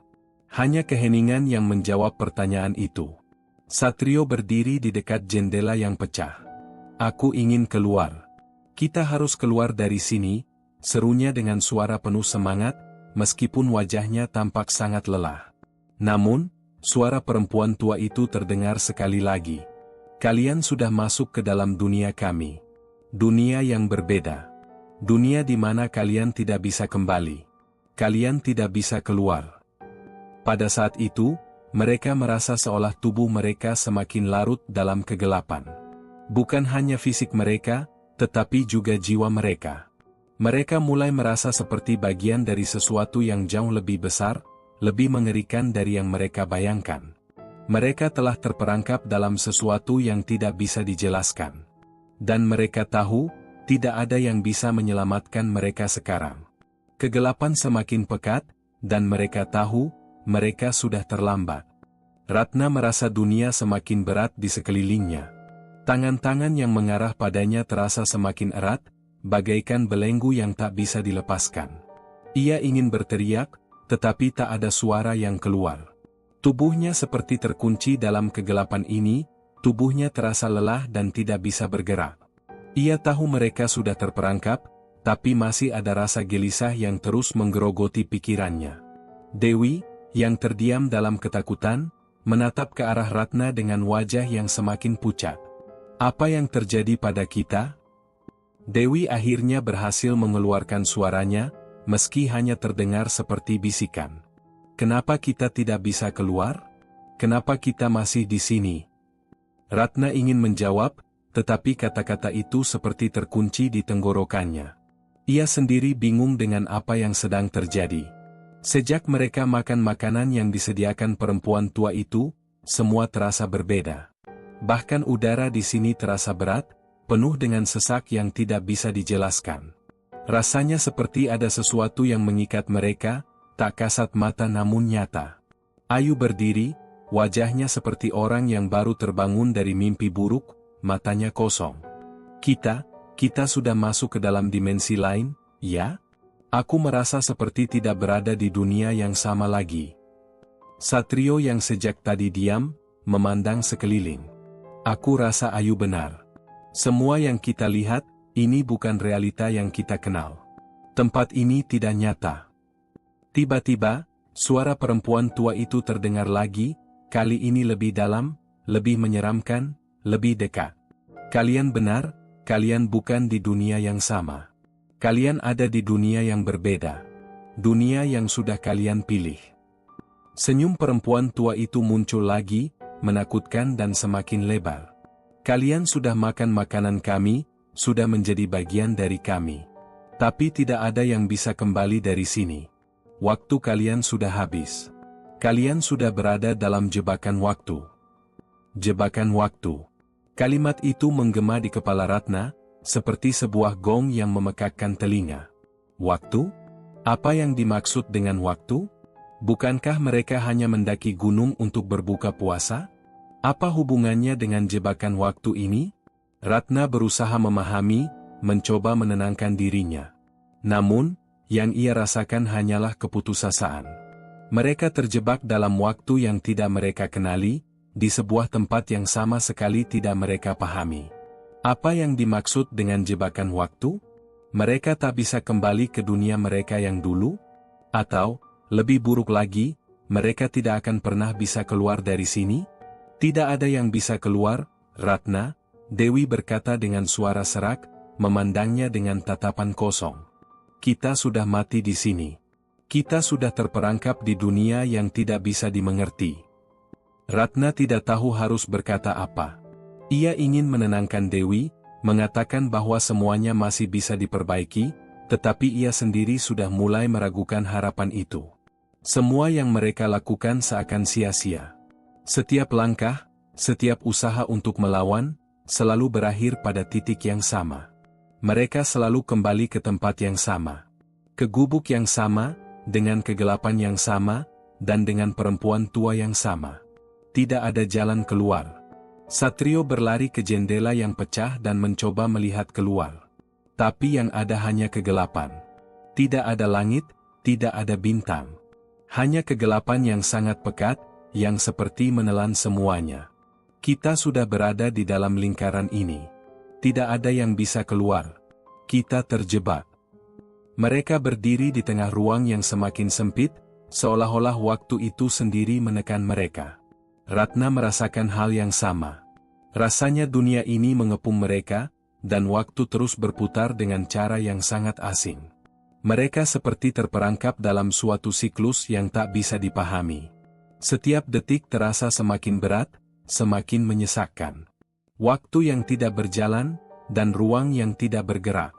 Hanya keheningan yang menjawab pertanyaan itu. Satrio berdiri di dekat jendela yang pecah. Aku ingin keluar. Kita harus keluar dari sini, serunya dengan suara penuh semangat, meskipun wajahnya tampak sangat lelah. Namun, suara perempuan tua itu terdengar sekali lagi. Kalian sudah masuk ke dalam dunia kami. Dunia yang berbeda. Dunia di mana kalian tidak bisa kembali. Kalian tidak bisa keluar. Pada saat itu, mereka merasa seolah tubuh mereka semakin larut dalam kegelapan. Bukan hanya fisik mereka, tetapi juga jiwa mereka. Mereka mulai merasa seperti bagian dari sesuatu yang jauh lebih besar, lebih mengerikan dari yang mereka bayangkan. Mereka telah terperangkap dalam sesuatu yang tidak bisa dijelaskan. Dan mereka tahu, tidak ada yang bisa menyelamatkan mereka sekarang. Kegelapan semakin pekat, dan mereka tahu, mereka sudah terlambat. Ratna merasa dunia semakin berat di sekelilingnya. Tangan-tangan yang mengarah padanya terasa semakin erat, bagaikan belenggu yang tak bisa dilepaskan. Ia ingin berteriak, tetapi tak ada suara yang keluar. Tubuhnya seperti terkunci dalam kegelapan ini, tubuhnya terasa lelah dan tidak bisa bergerak. Ia tahu mereka sudah terperangkap, tapi masih ada rasa gelisah yang terus menggerogoti pikirannya. Dewi, yang terdiam dalam ketakutan, menatap ke arah Ratna dengan wajah yang semakin pucat. Apa yang terjadi pada kita? Dewi akhirnya berhasil mengeluarkan suaranya, meski hanya terdengar seperti bisikan. Kenapa kita tidak bisa keluar? Kenapa kita masih di sini? Ratna ingin menjawab, tetapi kata-kata itu seperti terkunci di tenggorokannya. Ia sendiri bingung dengan apa yang sedang terjadi. Sejak mereka makan makanan yang disediakan perempuan tua itu, semua terasa berbeda. Bahkan udara di sini terasa berat, penuh dengan sesak yang tidak bisa dijelaskan. Rasanya seperti ada sesuatu yang mengikat mereka, tak kasat mata namun nyata. Ayu berdiri, wajahnya seperti orang yang baru terbangun dari mimpi buruk, matanya kosong. Kita sudah masuk ke dalam dimensi lain, ya? Aku merasa seperti tidak berada di dunia yang sama lagi. Satrio yang sejak tadi diam, memandang sekeliling. Aku rasa Ayu benar. Semua yang kita lihat, ini bukan realita yang kita kenal. Tempat ini tidak nyata. Tiba-tiba, suara perempuan tua itu terdengar lagi, kali ini lebih dalam, lebih menyeramkan, lebih dekat. Kalian benar, kalian bukan di dunia yang sama. Kalian ada di dunia yang berbeda. Dunia yang sudah kalian pilih. Senyum perempuan tua itu muncul lagi, menakutkan dan semakin lebar. Kalian sudah makan makanan kami, sudah menjadi bagian dari kami. Tapi tidak ada yang bisa kembali dari sini. Waktu kalian sudah habis. Kalian sudah berada dalam jebakan waktu. Jebakan waktu. Kalimat itu menggema di kepala Ratna, seperti sebuah gong yang memekakkan telinga. Waktu? Apa yang dimaksud dengan waktu? Bukankah mereka hanya mendaki gunung untuk berbuka puasa? Apa hubungannya dengan jebakan waktu ini? Ratna berusaha memahami, mencoba menenangkan dirinya. Namun, yang ia rasakan hanyalah keputusasaan. Mereka terjebak dalam waktu yang tidak mereka kenali, di sebuah tempat yang sama sekali tidak mereka pahami. Apa yang dimaksud dengan jebakan waktu? Mereka tak bisa kembali ke dunia mereka yang dulu? Atau, lebih buruk lagi, mereka tidak akan pernah bisa keluar dari sini? Tidak ada yang bisa keluar, Ratna, Dewi berkata dengan suara serak, memandangnya dengan tatapan kosong. Kita sudah mati di sini. Kita sudah terperangkap di dunia yang tidak bisa dimengerti. Ratna tidak tahu harus berkata apa. Ia ingin menenangkan Dewi, mengatakan bahwa semuanya masih bisa diperbaiki, tetapi ia sendiri sudah mulai meragukan harapan itu. Semua yang mereka lakukan seakan sia-sia. Setiap langkah, setiap usaha untuk melawan, selalu berakhir pada titik yang sama. Mereka selalu kembali ke tempat yang sama. Ke gubuk yang sama, dengan kegelapan yang sama, dan dengan perempuan tua yang sama. Tidak ada jalan keluar. Satrio berlari ke jendela yang pecah dan mencoba melihat keluar. Tapi yang ada hanya kegelapan. Tidak ada langit, tidak ada bintang. Hanya kegelapan yang sangat pekat, yang seperti menelan semuanya. Kita sudah berada di dalam lingkaran ini. Tidak ada yang bisa keluar. Kita terjebak. Mereka berdiri di tengah ruang yang semakin sempit, seolah-olah waktu itu sendiri menekan mereka. Ratna merasakan hal yang sama. Rasanya dunia ini mengepung mereka, dan waktu terus berputar dengan cara yang sangat asing. Mereka seperti terperangkap dalam suatu siklus yang tak bisa dipahami. Setiap detik terasa semakin berat, semakin menyesakkan. Waktu yang tidak berjalan, dan ruang yang tidak bergerak.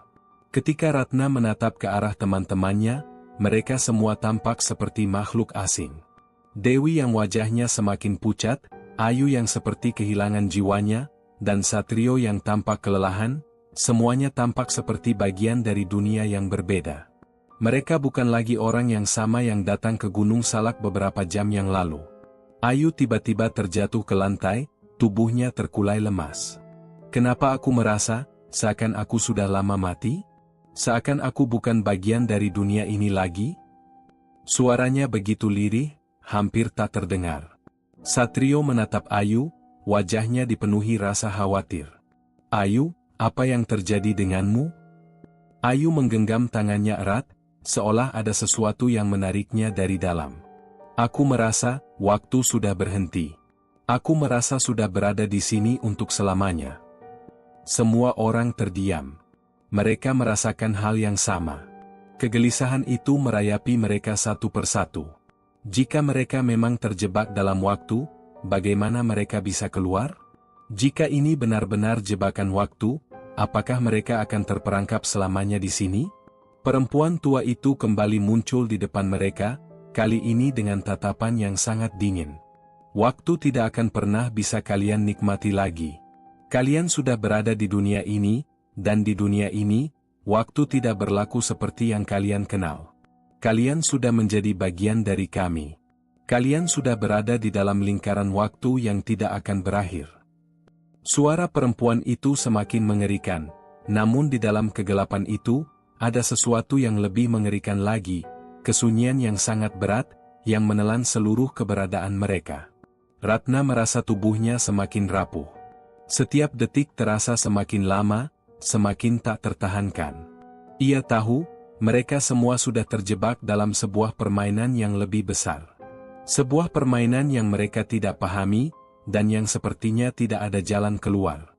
Ketika Ratna menatap ke arah teman-temannya, mereka semua tampak seperti makhluk asing. Dewi yang wajahnya semakin pucat, Ayu yang seperti kehilangan jiwanya, dan Satrio yang tampak kelelahan, semuanya tampak seperti bagian dari dunia yang berbeda. Mereka bukan lagi orang yang sama yang datang ke Gunung Salak beberapa jam yang lalu. Ayu tiba-tiba terjatuh ke lantai, tubuhnya terkulai lemas. Kenapa aku merasa, seakan aku sudah lama mati? Seakan aku bukan bagian dari dunia ini lagi? Suaranya begitu lirih, hampir tak terdengar. Satrio menatap Ayu, wajahnya dipenuhi rasa khawatir. Ayu, apa yang terjadi denganmu? Ayu menggenggam tangannya erat, seolah ada sesuatu yang menariknya dari dalam. Aku merasa, waktu sudah berhenti. Aku merasa sudah berada di sini untuk selamanya. Semua orang terdiam. Mereka merasakan hal yang sama. Kegelisahan itu merayapi mereka satu persatu. Jika mereka memang terjebak dalam waktu, bagaimana mereka bisa keluar? Jika ini benar-benar jebakan waktu, apakah mereka akan terperangkap selamanya di sini? Perempuan tua itu kembali muncul di depan mereka, kali ini dengan tatapan yang sangat dingin. Waktu tidak akan pernah bisa kalian nikmati lagi. Kalian sudah berada di dunia ini, dan di dunia ini, waktu tidak berlaku seperti yang kalian kenal. Kalian sudah menjadi bagian dari kami. Kalian sudah berada di dalam lingkaran waktu yang tidak akan berakhir. Suara perempuan itu semakin mengerikan, namun di dalam kegelapan itu, ada sesuatu yang lebih mengerikan lagi, kesunyian yang sangat berat, yang menelan seluruh keberadaan mereka. Ratna merasa tubuhnya semakin rapuh. Setiap detik terasa semakin lama, semakin tak tertahankan. Ia tahu, mereka semua sudah terjebak dalam sebuah permainan yang lebih besar. Sebuah permainan yang mereka tidak pahami, dan yang sepertinya tidak ada jalan keluar.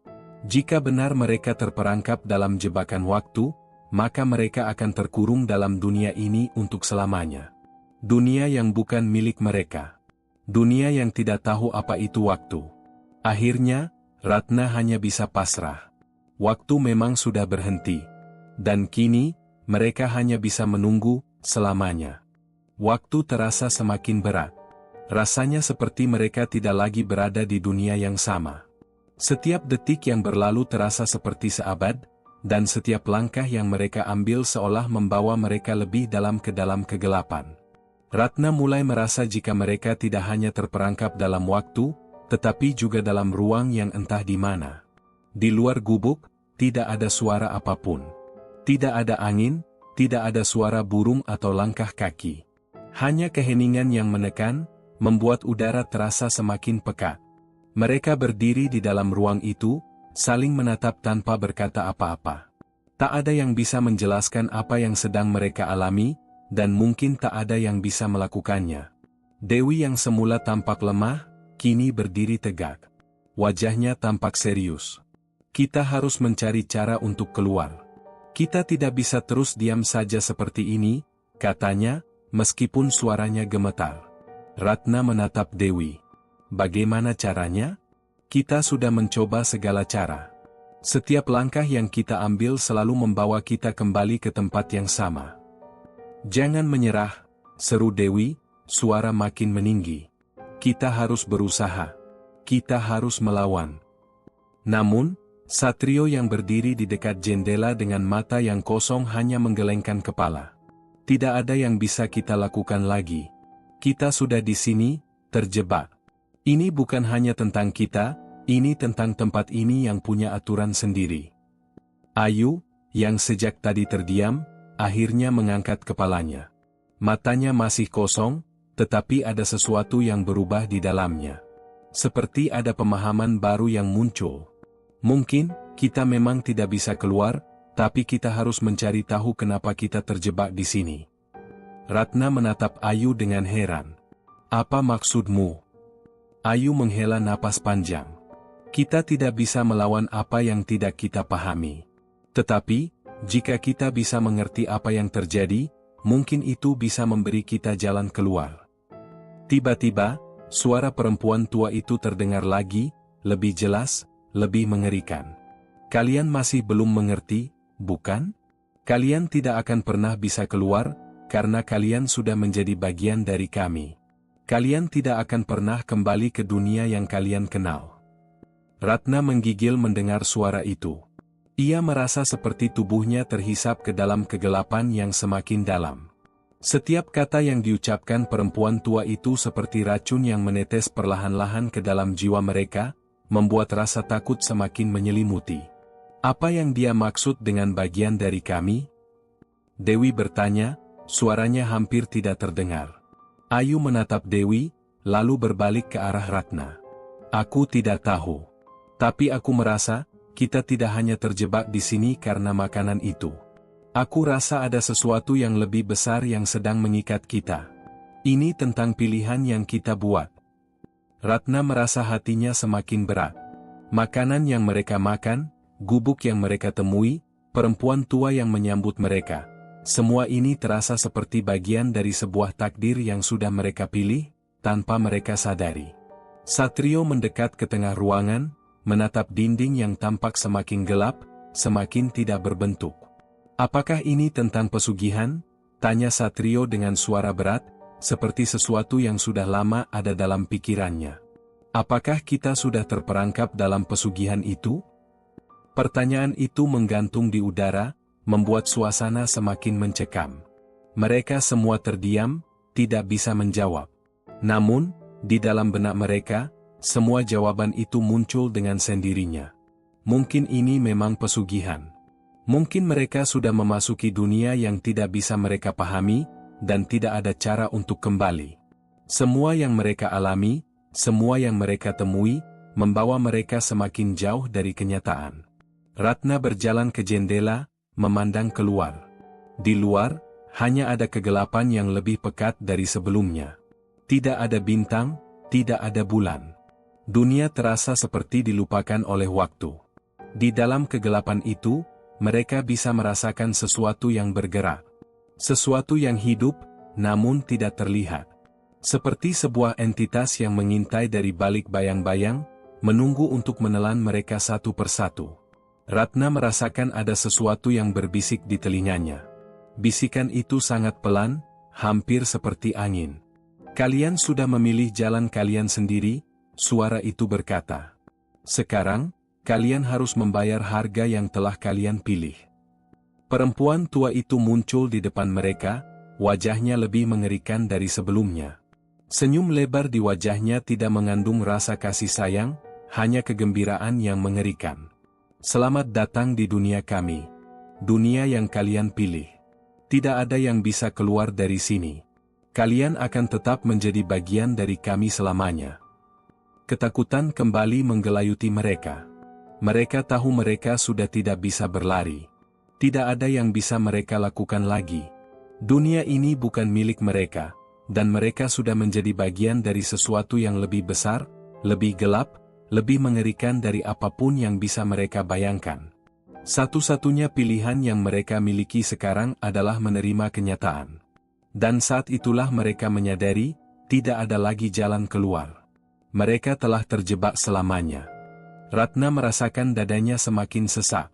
Jika benar mereka terperangkap dalam jebakan waktu, maka mereka akan terkurung dalam dunia ini untuk selamanya. Dunia yang bukan milik mereka. Dunia yang tidak tahu apa itu waktu. Akhirnya, Ratna hanya bisa pasrah. Waktu memang sudah berhenti. Dan kini, mereka hanya bisa menunggu selamanya. Waktu terasa semakin berat. Rasanya seperti mereka tidak lagi berada di dunia yang sama. Setiap detik yang berlalu terasa seperti seabad, dan setiap langkah yang mereka ambil seolah membawa mereka lebih dalam ke dalam kegelapan. Ratna mulai merasa jika mereka tidak hanya terperangkap dalam waktu, tetapi juga dalam ruang yang entah di mana. Di luar gubuk, tidak ada suara apapun. Tidak ada angin, tidak ada suara burung atau langkah kaki. Hanya keheningan yang menekan, membuat udara terasa semakin pekat. Mereka berdiri di dalam ruang itu, saling menatap tanpa berkata apa-apa. Tak ada yang bisa menjelaskan apa yang sedang mereka alami, dan mungkin tak ada yang bisa melakukannya. Dewi yang semula tampak lemah, kini berdiri tegak. Wajahnya tampak serius. Kita harus mencari cara untuk keluar. Kita tidak bisa terus diam saja seperti ini, katanya, meskipun suaranya gemetar. Ratna menatap Dewi. Bagaimana caranya? Kita sudah mencoba segala cara. Setiap langkah yang kita ambil selalu membawa kita kembali ke tempat yang sama. Jangan menyerah, seru Dewi, suara makin meninggi. Kita harus berusaha. Kita harus melawan. Namun, Satrio yang berdiri di dekat jendela dengan mata yang kosong hanya menggelengkan kepala. Tidak ada yang bisa kita lakukan lagi. Kita sudah di sini, terjebak. Ini bukan hanya tentang kita, ini tentang tempat ini yang punya aturan sendiri. Ayu, yang sejak tadi terdiam, akhirnya mengangkat kepalanya. Matanya masih kosong, tetapi ada sesuatu yang berubah di dalamnya. Seperti ada pemahaman baru yang muncul. Mungkin, kita memang tidak bisa keluar, tapi kita harus mencari tahu kenapa kita terjebak di sini. Ratna menatap Ayu dengan heran. Apa maksudmu? Ayu menghela napas panjang. Kita tidak bisa melawan apa yang tidak kita pahami. Tetapi, jika kita bisa mengerti apa yang terjadi, mungkin itu bisa memberi kita jalan keluar. Tiba-tiba, suara perempuan tua itu terdengar lagi, lebih jelas, lebih mengerikan. Kalian masih belum mengerti, bukan? Kalian tidak akan pernah bisa keluar, karena kalian sudah menjadi bagian dari kami. Kalian tidak akan pernah kembali ke dunia yang kalian kenal. Ratna menggigil mendengar suara itu. Ia merasa seperti tubuhnya terhisap ke dalam kegelapan yang semakin dalam. Setiap kata yang diucapkan perempuan tua itu seperti racun yang menetes perlahan-lahan ke dalam jiwa mereka, membuat rasa takut semakin menyelimuti. Apa yang dia maksud dengan bagian dari kami? Dewi bertanya, suaranya hampir tidak terdengar. Ayu menatap Dewi, lalu berbalik ke arah Ratna. Aku tidak tahu. Tapi aku merasa, kita tidak hanya terjebak di sini karena makanan itu. Aku rasa ada sesuatu yang lebih besar yang sedang mengikat kita. Ini tentang pilihan yang kita buat. Ratna merasa hatinya semakin berat. Makanan yang mereka makan, gubuk yang mereka temui, perempuan tua yang menyambut mereka. Semua ini terasa seperti bagian dari sebuah takdir yang sudah mereka pilih, tanpa mereka sadari. Satrio mendekat ke tengah ruangan, menatap dinding yang tampak semakin gelap, semakin tidak berbentuk. "Apakah ini tentang pesugihan?" tanya Satrio dengan suara berat, seperti sesuatu yang sudah lama ada dalam pikirannya. "Apakah kita sudah terperangkap dalam pesugihan itu?" Pertanyaan itu menggantung di udara, membuat suasana semakin mencekam. Mereka semua terdiam, tidak bisa menjawab. Namun, di dalam benak mereka, semua jawaban itu muncul dengan sendirinya. Mungkin ini memang pesugihan. Mungkin mereka sudah memasuki dunia yang tidak bisa mereka pahami, dan tidak ada cara untuk kembali. Semua yang mereka alami, semua yang mereka temui, membawa mereka semakin jauh dari kenyataan. Ratna berjalan ke jendela, memandang keluar. Di luar, hanya ada kegelapan yang lebih pekat dari sebelumnya. Tidak ada bintang, tidak ada bulan. Dunia terasa seperti dilupakan oleh waktu. Di dalam kegelapan itu, mereka bisa merasakan sesuatu yang bergerak. Sesuatu yang hidup, namun tidak terlihat. Seperti sebuah entitas yang mengintai dari balik bayang-bayang, menunggu untuk menelan mereka satu persatu. Ratna merasakan ada sesuatu yang berbisik di telinganya. Bisikan itu sangat pelan, hampir seperti angin. "Kalian sudah memilih jalan kalian sendiri," suara itu berkata. "Sekarang, kalian harus membayar harga yang telah kalian pilih." Perempuan tua itu muncul di depan mereka, wajahnya lebih mengerikan dari sebelumnya. Senyum lebar di wajahnya tidak mengandung rasa kasih sayang, hanya kegembiraan yang mengerikan. "Selamat datang di dunia kami. Dunia yang kalian pilih. Tidak ada yang bisa keluar dari sini. Kalian akan tetap menjadi bagian dari kami selamanya." Ketakutan kembali menggelayuti mereka. Mereka tahu mereka sudah tidak bisa berlari. Tidak ada yang bisa mereka lakukan lagi. Dunia ini bukan milik mereka, dan mereka sudah menjadi bagian dari sesuatu yang lebih besar, lebih gelap, lebih mengerikan dari apapun yang bisa mereka bayangkan. Satu-satunya pilihan yang mereka miliki sekarang adalah menerima kenyataan. Dan saat itulah mereka menyadari, tidak ada lagi jalan keluar. Mereka telah terjebak selamanya. Ratna merasakan dadanya semakin sesak.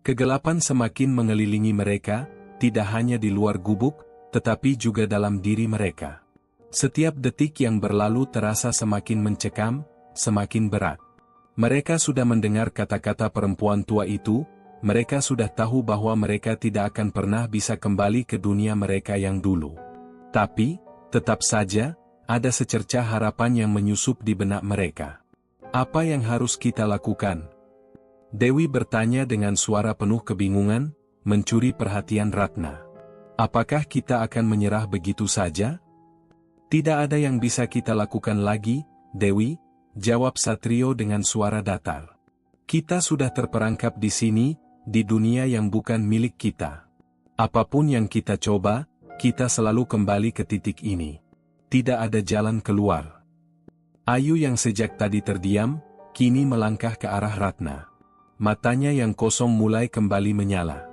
Kegelapan semakin mengelilingi mereka, tidak hanya di luar gubuk, tetapi juga dalam diri mereka. Setiap detik yang berlalu terasa semakin mencekam, semakin berat. Mereka sudah mendengar kata-kata perempuan tua itu, mereka sudah tahu bahwa mereka tidak akan pernah bisa kembali ke dunia mereka yang dulu. Tapi, tetap saja, ada secercah harapan yang menyusup di benak mereka. "Apa yang harus kita lakukan?" Dewi bertanya dengan suara penuh kebingungan, mencuri perhatian Ratna. "Apakah kita akan menyerah begitu saja?" "Tidak ada yang bisa kita lakukan lagi, Dewi," jawab Satrio dengan suara datar. "Kita sudah terperangkap di sini, di dunia yang bukan milik kita. Apapun yang kita coba, kita selalu kembali ke titik ini. Tidak ada jalan keluar." Ayu yang sejak tadi terdiam, kini melangkah ke arah Ratna. Matanya yang kosong mulai kembali menyala.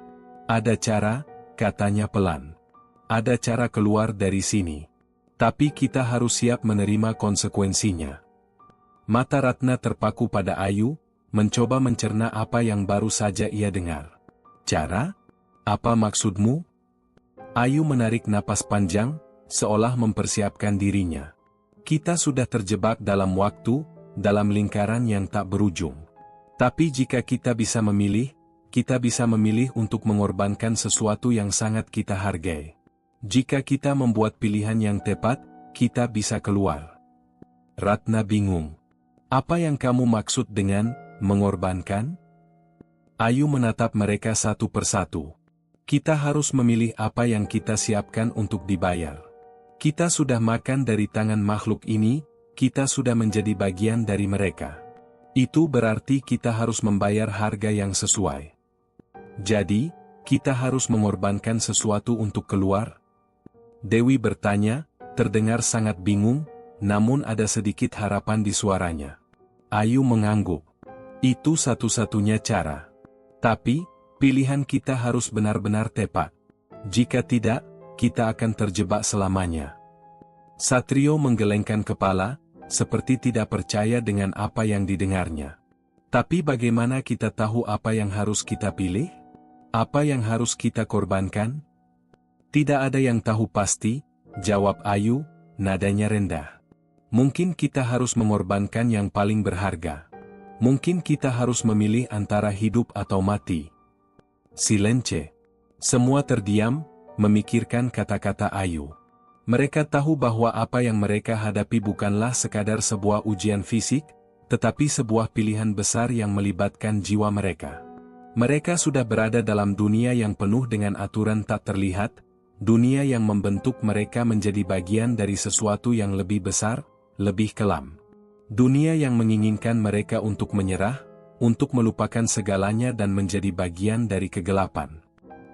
"Ada cara," katanya pelan. "Ada cara keluar dari sini. Tapi kita harus siap menerima konsekuensinya." Mata Ratna terpaku pada Ayu, mencoba mencerna apa yang baru saja ia dengar. "Cara? Apa maksudmu?" Ayu menarik napas panjang, seolah mempersiapkan dirinya. "Kita sudah terjebak dalam waktu, dalam lingkaran yang tak berujung. Tapi jika kita bisa memilih untuk mengorbankan sesuatu yang sangat kita hargai. Jika kita membuat pilihan yang tepat, kita bisa keluar." Ratna bingung. "Apa yang kamu maksud dengan mengorbankan?" Ayu menatap mereka satu persatu. "Kita harus memilih apa yang kita siapkan untuk dibayar. Kita sudah makan dari tangan makhluk ini, kita sudah menjadi bagian dari mereka. Itu berarti kita harus membayar harga yang sesuai. Jadi, kita harus mengorbankan sesuatu untuk keluar?" Dewi bertanya, terdengar sangat bingung, namun ada sedikit harapan di suaranya. Ayu mengangguk. "Itu satu-satunya cara. Tapi, pilihan kita harus benar-benar tepat. Jika tidak, kita akan terjebak selamanya. Satrio menggelengkan kepala, seperti tidak percaya dengan apa yang didengarnya. Tapi bagaimana kita tahu apa yang harus kita pilih? Apa yang harus kita korbankan? Tidak ada yang tahu pasti, jawab Ayu, nadanya rendah. Mungkin kita harus mengorbankan yang paling berharga. Mungkin kita harus memilih antara hidup atau mati. Silence. Semua terdiam, memikirkan kata-kata Ayu. Mereka tahu bahwa apa yang mereka hadapi bukanlah sekadar sebuah ujian fisik, tetapi sebuah pilihan besar yang melibatkan jiwa mereka. Mereka sudah berada dalam dunia yang penuh dengan aturan tak terlihat, dunia yang membentuk mereka menjadi bagian dari sesuatu yang lebih besar, lebih kelam. Dunia yang menginginkan mereka untuk menyerah, untuk melupakan segalanya dan menjadi bagian dari kegelapan.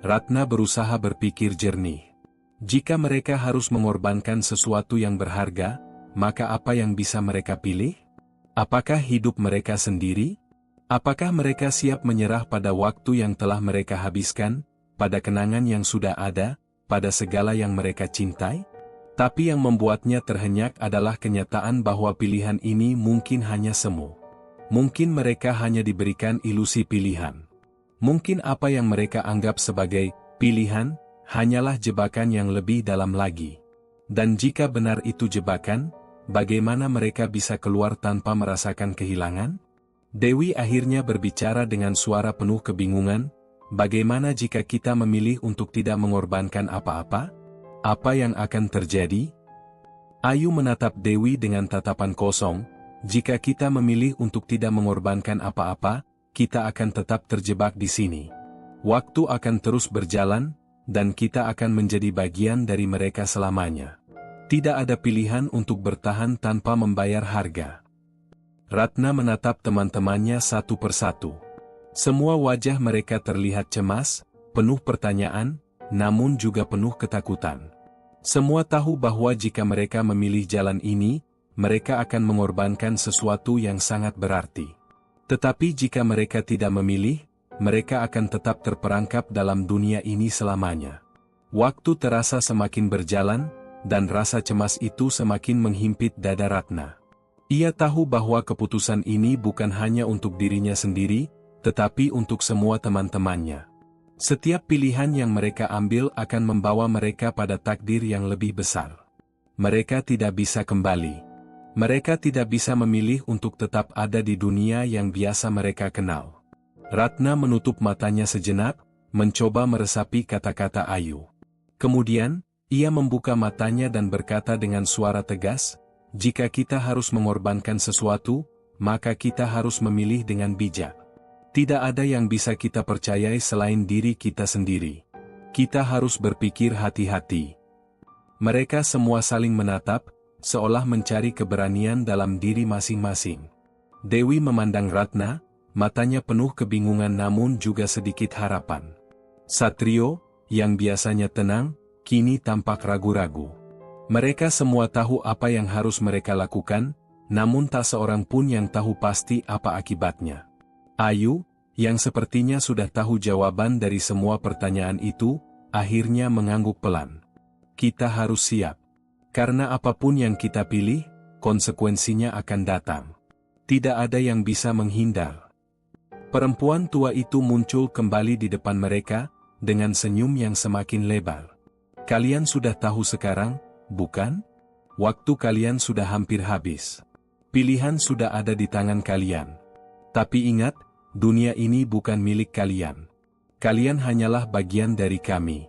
Ratna berusaha berpikir jernih. Jika mereka harus mengorbankan sesuatu yang berharga, maka apa yang bisa mereka pilih? Apakah hidup mereka sendiri? Apakah mereka siap menyerah pada waktu yang telah mereka habiskan, pada kenangan yang sudah ada, pada segala yang mereka cintai? Tapi yang membuatnya terhenyak adalah kenyataan bahwa pilihan ini mungkin hanya semu. Mungkin mereka hanya diberikan ilusi pilihan. Mungkin apa yang mereka anggap sebagai pilihan, hanyalah jebakan yang lebih dalam lagi. Dan jika benar itu jebakan, bagaimana mereka bisa keluar tanpa merasakan kehilangan? Dewi akhirnya berbicara dengan suara penuh kebingungan, bagaimana jika kita memilih untuk tidak mengorbankan apa-apa? Apa yang akan terjadi? Ayu menatap Dewi dengan tatapan kosong, jika kita memilih untuk tidak mengorbankan apa-apa, kita akan tetap terjebak di sini. Waktu akan terus berjalan, dan kita akan menjadi bagian dari mereka selamanya. Tidak ada pilihan untuk bertahan tanpa membayar harga. Ratna menatap teman-temannya satu persatu. Semua wajah mereka terlihat cemas, penuh pertanyaan, namun juga penuh ketakutan. Semua tahu bahwa jika mereka memilih jalan ini, mereka akan mengorbankan sesuatu yang sangat berarti. Tetapi jika mereka tidak memilih, mereka akan tetap terperangkap dalam dunia ini selamanya. Waktu terasa semakin berjalan, dan rasa cemas itu semakin menghimpit dada Ratna. Ia tahu bahwa keputusan ini bukan hanya untuk dirinya sendiri, tetapi untuk semua teman-temannya. Setiap pilihan yang mereka ambil akan membawa mereka pada takdir yang lebih besar. Mereka tidak bisa kembali. Mereka tidak bisa memilih untuk tetap ada di dunia yang biasa mereka kenal. Ratna menutup matanya sejenak, mencoba meresapi kata-kata Ayu. Kemudian, ia membuka matanya dan berkata dengan suara tegas, jika kita harus mengorbankan sesuatu, maka kita harus memilih dengan bijak. Tidak ada yang bisa kita percayai selain diri kita sendiri. Kita harus berpikir hati-hati. Mereka semua saling menatap, seolah mencari keberanian dalam diri masing-masing. Dewi memandang Ratna, matanya penuh kebingungan namun juga sedikit harapan. Satrio, yang biasanya tenang, kini tampak ragu-ragu. Mereka semua tahu apa yang harus mereka lakukan, namun tak seorang pun yang tahu pasti apa akibatnya. Ayu, yang sepertinya sudah tahu jawaban dari semua pertanyaan itu, akhirnya mengangguk pelan. Kita harus siap. Karena apapun yang kita pilih, konsekuensinya akan datang. Tidak ada yang bisa menghindar. Perempuan tua itu muncul kembali di depan mereka, dengan senyum yang semakin lebar. Kalian sudah tahu sekarang, bukan? Waktu kalian sudah hampir habis. Pilihan sudah ada di tangan kalian. Tapi ingat, dunia ini bukan milik kalian. Kalian hanyalah bagian dari kami.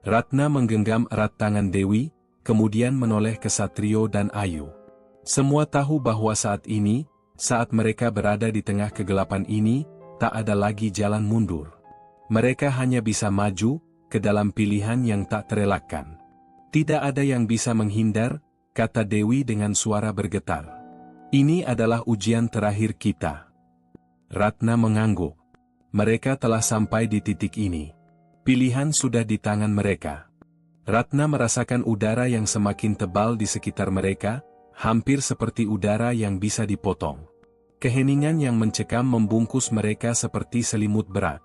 Ratna menggenggam erat tangan Dewi, kemudian menoleh ke Satrio dan Ayu. Semua tahu bahwa saat ini, saat mereka berada di tengah kegelapan ini, tak ada lagi jalan mundur. Mereka hanya bisa maju, ke dalam pilihan yang tak terelakkan. Tidak ada yang bisa menghindar, kata Dewi dengan suara bergetar. Ini adalah ujian terakhir kita. Ratna mengangguk. Mereka telah sampai di titik ini. Pilihan sudah di tangan mereka. Ratna merasakan udara yang semakin tebal di sekitar mereka, hampir seperti udara yang bisa dipotong. Keheningan yang mencekam membungkus mereka seperti selimut berat.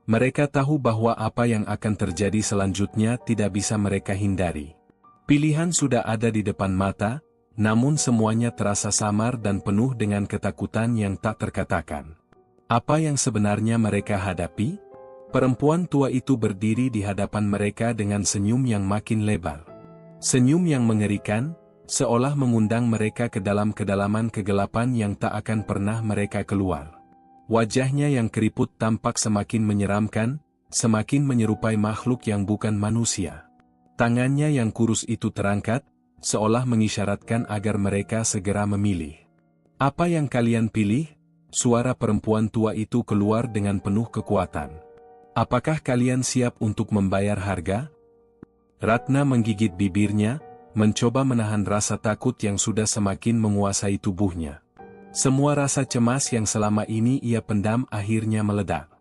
Mereka tahu bahwa apa yang akan terjadi selanjutnya tidak bisa mereka hindari. Pilihan sudah ada di depan mata, namun semuanya terasa samar dan penuh dengan ketakutan yang tak terkatakan. Apa yang sebenarnya mereka hadapi? Perempuan tua itu berdiri di hadapan mereka dengan senyum yang makin lebar. Senyum yang mengerikan, seolah mengundang mereka ke dalam kedalaman kegelapan yang tak akan pernah mereka keluar. Wajahnya yang keriput tampak semakin menyeramkan, semakin menyerupai makhluk yang bukan manusia. Tangannya yang kurus itu terangkat, seolah mengisyaratkan agar mereka segera memilih. "Apa yang kalian pilih?" Suara perempuan tua itu keluar dengan penuh kekuatan. "Apakah kalian siap untuk membayar harga?" Ratna menggigit bibirnya, mencoba menahan rasa takut yang sudah semakin menguasai tubuhnya. Semua rasa cemas yang selama ini ia pendam akhirnya meledak.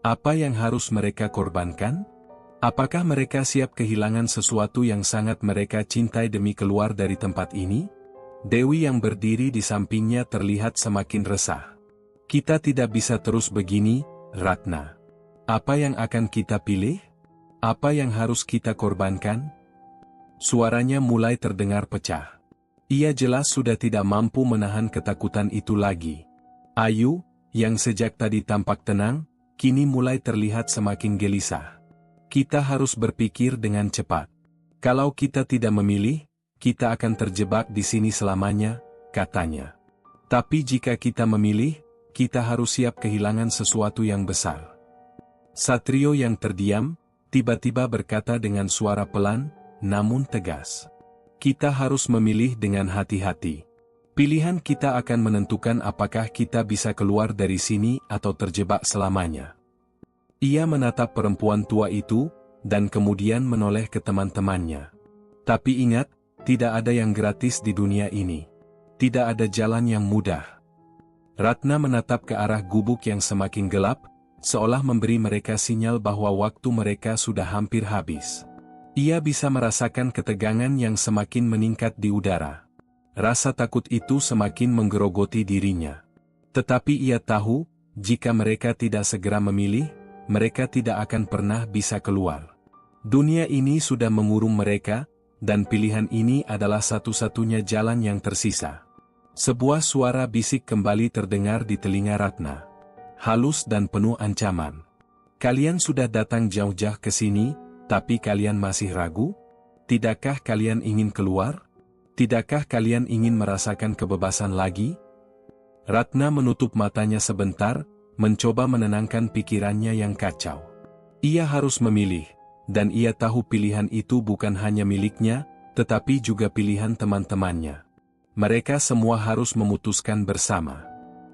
Apa yang harus mereka korbankan? Apakah mereka siap kehilangan sesuatu yang sangat mereka cintai demi keluar dari tempat ini? Dewi yang berdiri di sampingnya terlihat semakin resah. "Kita tidak bisa terus begini, Ratna. Apa yang akan kita pilih? Apa yang harus kita korbankan?" Suaranya mulai terdengar pecah. Ia jelas sudah tidak mampu menahan ketakutan itu lagi. Ayu, yang sejak tadi tampak tenang, kini mulai terlihat semakin gelisah. "Kita harus berpikir dengan cepat. Kalau kita tidak memilih, kita akan terjebak di sini selamanya," katanya. "Tapi jika kita memilih, kita harus siap kehilangan sesuatu yang besar." Satrio yang terdiam, tiba-tiba berkata dengan suara pelan, namun tegas. "Kita harus memilih dengan hati-hati. Pilihan kita akan menentukan apakah kita bisa keluar dari sini atau terjebak selamanya." Ia menatap perempuan tua itu, dan kemudian menoleh ke teman-temannya. "Tapi ingat, tidak ada yang gratis di dunia ini. Tidak ada jalan yang mudah." Ratna menatap ke arah gubuk yang semakin gelap, seolah memberi mereka sinyal bahwa waktu mereka sudah hampir habis. Ia bisa merasakan ketegangan yang semakin meningkat di udara. Rasa takut itu semakin menggerogoti dirinya. Tetapi ia tahu, jika mereka tidak segera memilih, mereka tidak akan pernah bisa keluar. Dunia ini sudah mengurung mereka, dan pilihan ini adalah satu-satunya jalan yang tersisa. Sebuah suara bisik kembali terdengar di telinga Ratna. Halus dan penuh ancaman. "Kalian sudah datang jauh-jauh ke sini, tapi kalian masih ragu? Tidakkah kalian ingin keluar? Tidakkah kalian ingin merasakan kebebasan lagi?" Ratna menutup matanya sebentar, mencoba menenangkan pikirannya yang kacau. Ia harus memilih, dan ia tahu pilihan itu bukan hanya miliknya, tetapi juga pilihan teman-temannya. Mereka semua harus memutuskan bersama.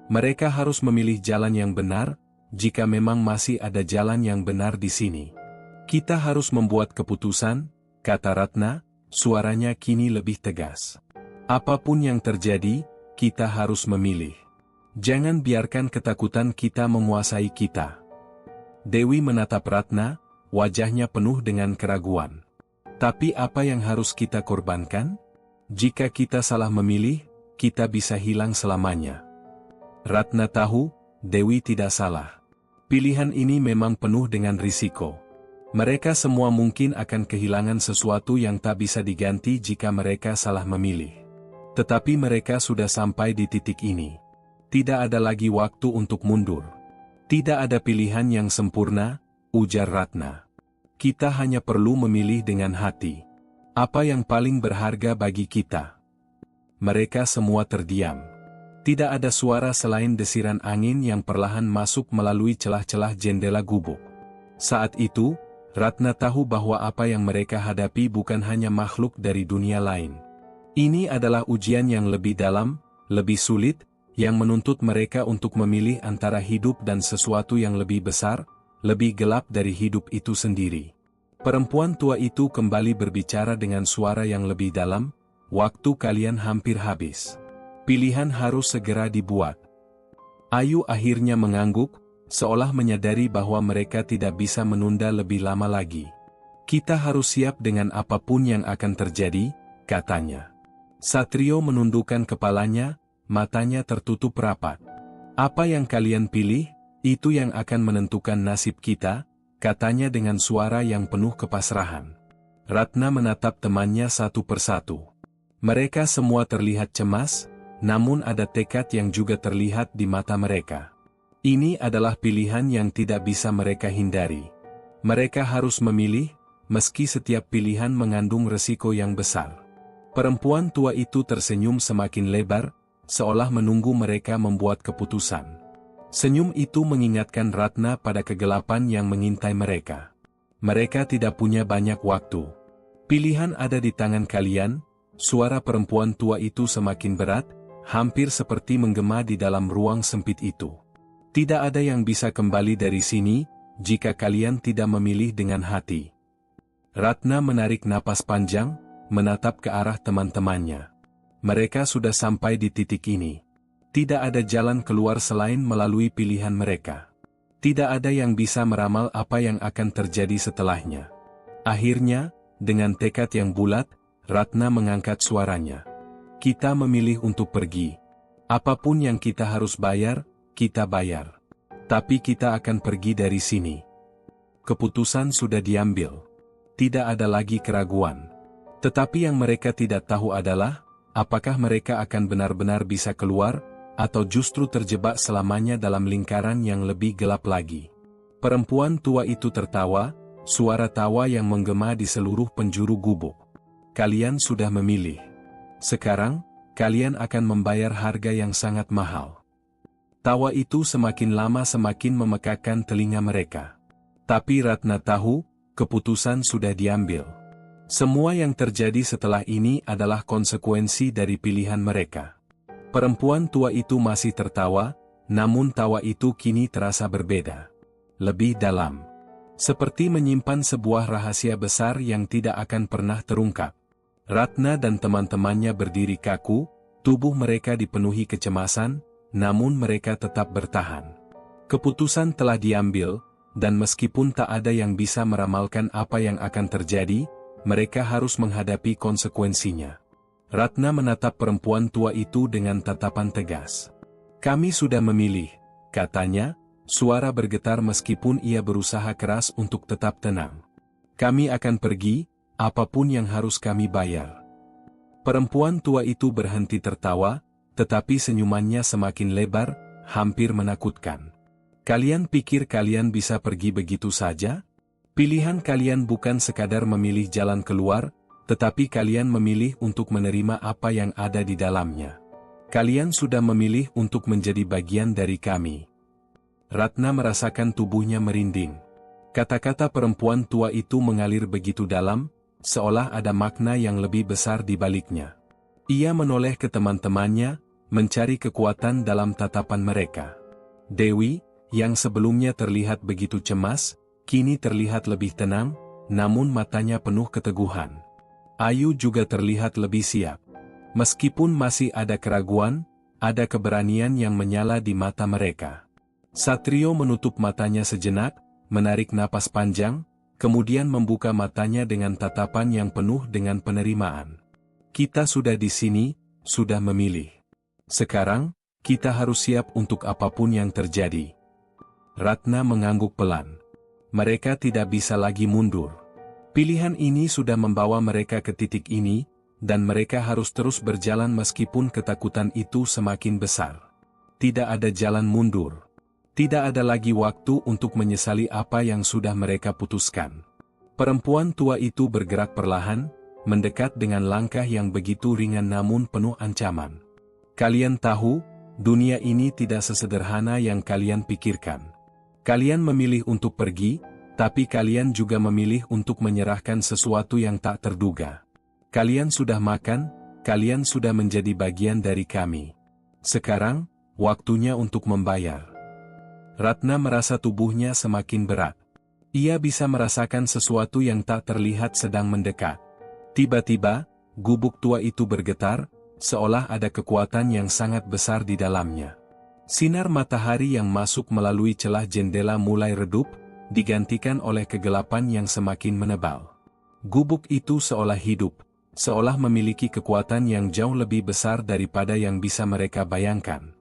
Mereka harus memilih jalan yang benar, jika memang masih ada jalan yang benar di sini. "Kita harus membuat keputusan," kata Ratna, suaranya kini lebih tegas. "Apapun yang terjadi, kita harus memilih. Jangan biarkan ketakutan kita menguasai kita." Dewi menatap Ratna, wajahnya penuh dengan keraguan. "Tapi apa yang harus kita korbankan? Jika kita salah memilih, kita bisa hilang selamanya." Ratna tahu, Dewi tidak salah. Pilihan ini memang penuh dengan risiko. Mereka semua mungkin akan kehilangan sesuatu yang tak bisa diganti jika mereka salah memilih. Tetapi mereka sudah sampai di titik ini. Tidak ada lagi waktu untuk mundur. "Tidak ada pilihan yang sempurna," ujar Ratna. "Kita hanya perlu memilih dengan hati. Apa yang paling berharga bagi kita?" Mereka semua terdiam. Tidak ada suara selain desiran angin yang perlahan masuk melalui celah-celah jendela gubuk. Saat itu, Ratna tahu bahwa apa yang mereka hadapi bukan hanya makhluk dari dunia lain. Ini adalah ujian yang lebih dalam, lebih sulit, yang menuntut mereka untuk memilih antara hidup dan sesuatu yang lebih besar, lebih gelap dari hidup itu sendiri. Perempuan tua itu kembali berbicara dengan suara yang lebih dalam, "Waktu kalian hampir habis. Pilihan harus segera dibuat." Ayu akhirnya mengangguk, seolah menyadari bahwa mereka tidak bisa menunda lebih lama lagi. "Kita harus siap dengan apapun yang akan terjadi," katanya. Satrio menundukkan kepalanya, matanya tertutup rapat. "Apa yang kalian pilih?" Itu yang akan menentukan nasib kita, katanya dengan suara yang penuh kepasrahan. Ratna menatap temannya satu persatu. Mereka semua terlihat cemas, namun ada tekad yang juga terlihat di mata mereka. Ini adalah pilihan yang tidak bisa mereka hindari. Mereka harus memilih, meski setiap pilihan mengandung resiko yang besar. Perempuan tua itu tersenyum semakin lebar, seolah menunggu mereka membuat keputusan. Senyum itu mengingatkan Ratna pada kegelapan yang mengintai mereka. Mereka tidak punya banyak waktu. Pilihan ada di tangan kalian. Suara perempuan tua itu semakin berat, hampir seperti menggema di dalam ruang sempit itu. Tidak ada yang bisa kembali dari sini, jika kalian tidak memilih dengan hati. Ratna menarik napas panjang, menatap ke arah teman-temannya. Mereka sudah sampai di titik ini. Tidak ada jalan keluar selain melalui pilihan mereka. Tidak ada yang bisa meramal apa yang akan terjadi setelahnya. Akhirnya, dengan tekad yang bulat, Ratna mengangkat suaranya. Kita memilih untuk pergi. Apapun yang kita harus bayar, kita bayar. Tapi kita akan pergi dari sini. Keputusan sudah diambil. Tidak ada lagi keraguan. Tetapi yang mereka tidak tahu adalah, apakah mereka akan benar-benar bisa keluar, atau justru terjebak selamanya dalam lingkaran yang lebih gelap lagi. Perempuan tua itu tertawa, suara tawa yang menggema di seluruh penjuru gubuk. Kalian sudah memilih. Sekarang, kalian akan membayar harga yang sangat mahal. Tawa itu semakin lama semakin memekakan telinga mereka. Tapi Ratna tahu, keputusan sudah diambil. Semua yang terjadi setelah ini adalah konsekuensi dari pilihan mereka. Perempuan tua itu masih tertawa, namun tawa itu kini terasa berbeda. Lebih dalam. Seperti menyimpan sebuah rahasia besar yang tidak akan pernah terungkap. Ratna dan teman-temannya berdiri kaku, tubuh mereka dipenuhi kecemasan, namun mereka tetap bertahan. Keputusan telah diambil, dan meskipun tak ada yang bisa meramalkan apa yang akan terjadi, mereka harus menghadapi konsekuensinya. Ratna menatap perempuan tua itu dengan tatapan tegas. Kami sudah memilih, katanya, suara bergetar meskipun ia berusaha keras untuk tetap tenang. Kami akan pergi, apapun yang harus kami bayar. Perempuan tua itu berhenti tertawa, tetapi senyumannya semakin lebar, hampir menakutkan. Kalian pikir kalian bisa pergi begitu saja? Pilihan kalian bukan sekadar memilih jalan keluar, tetapi kalian memilih untuk menerima apa yang ada di dalamnya. Kalian sudah memilih untuk menjadi bagian dari kami. Ratna merasakan tubuhnya merinding. Kata-kata perempuan tua itu mengalir begitu dalam, seolah ada makna yang lebih besar di baliknya. Ia menoleh ke teman-temannya, mencari kekuatan dalam tatapan mereka. Dewi, yang sebelumnya terlihat begitu cemas, kini terlihat lebih tenang, namun matanya penuh keteguhan. Ayu juga terlihat lebih siap. Meskipun masih ada keraguan, ada keberanian yang menyala di mata mereka. Satrio menutup matanya sejenak, menarik napas panjang, kemudian membuka matanya dengan tatapan yang penuh dengan penerimaan. Kita sudah di sini, sudah memilih. Sekarang, kita harus siap untuk apapun yang terjadi. Ratna mengangguk pelan. Mereka tidak bisa lagi mundur. Pilihan ini sudah membawa mereka ke titik ini, dan mereka harus terus berjalan meskipun ketakutan itu semakin besar. Tidak ada jalan mundur. Tidak ada lagi waktu untuk menyesali apa yang sudah mereka putuskan. Perempuan tua itu bergerak perlahan, mendekat dengan langkah yang begitu ringan namun penuh ancaman. Kalian tahu, dunia ini tidak sesederhana yang kalian pikirkan. Kalian memilih untuk pergi, tapi kalian juga memilih untuk menyerahkan sesuatu yang tak terduga. Kalian sudah makan, kalian sudah menjadi bagian dari kami. Sekarang, waktunya untuk membayar. Ratna merasa tubuhnya semakin berat. Ia bisa merasakan sesuatu yang tak terlihat sedang mendekat. Tiba-tiba, gubuk tua itu bergetar, seolah ada kekuatan yang sangat besar di dalamnya. Sinar matahari yang masuk melalui celah jendela mulai redup, digantikan oleh kegelapan yang semakin menebal. Gubuk itu seolah hidup, seolah memiliki kekuatan yang jauh lebih besar daripada yang bisa mereka bayangkan.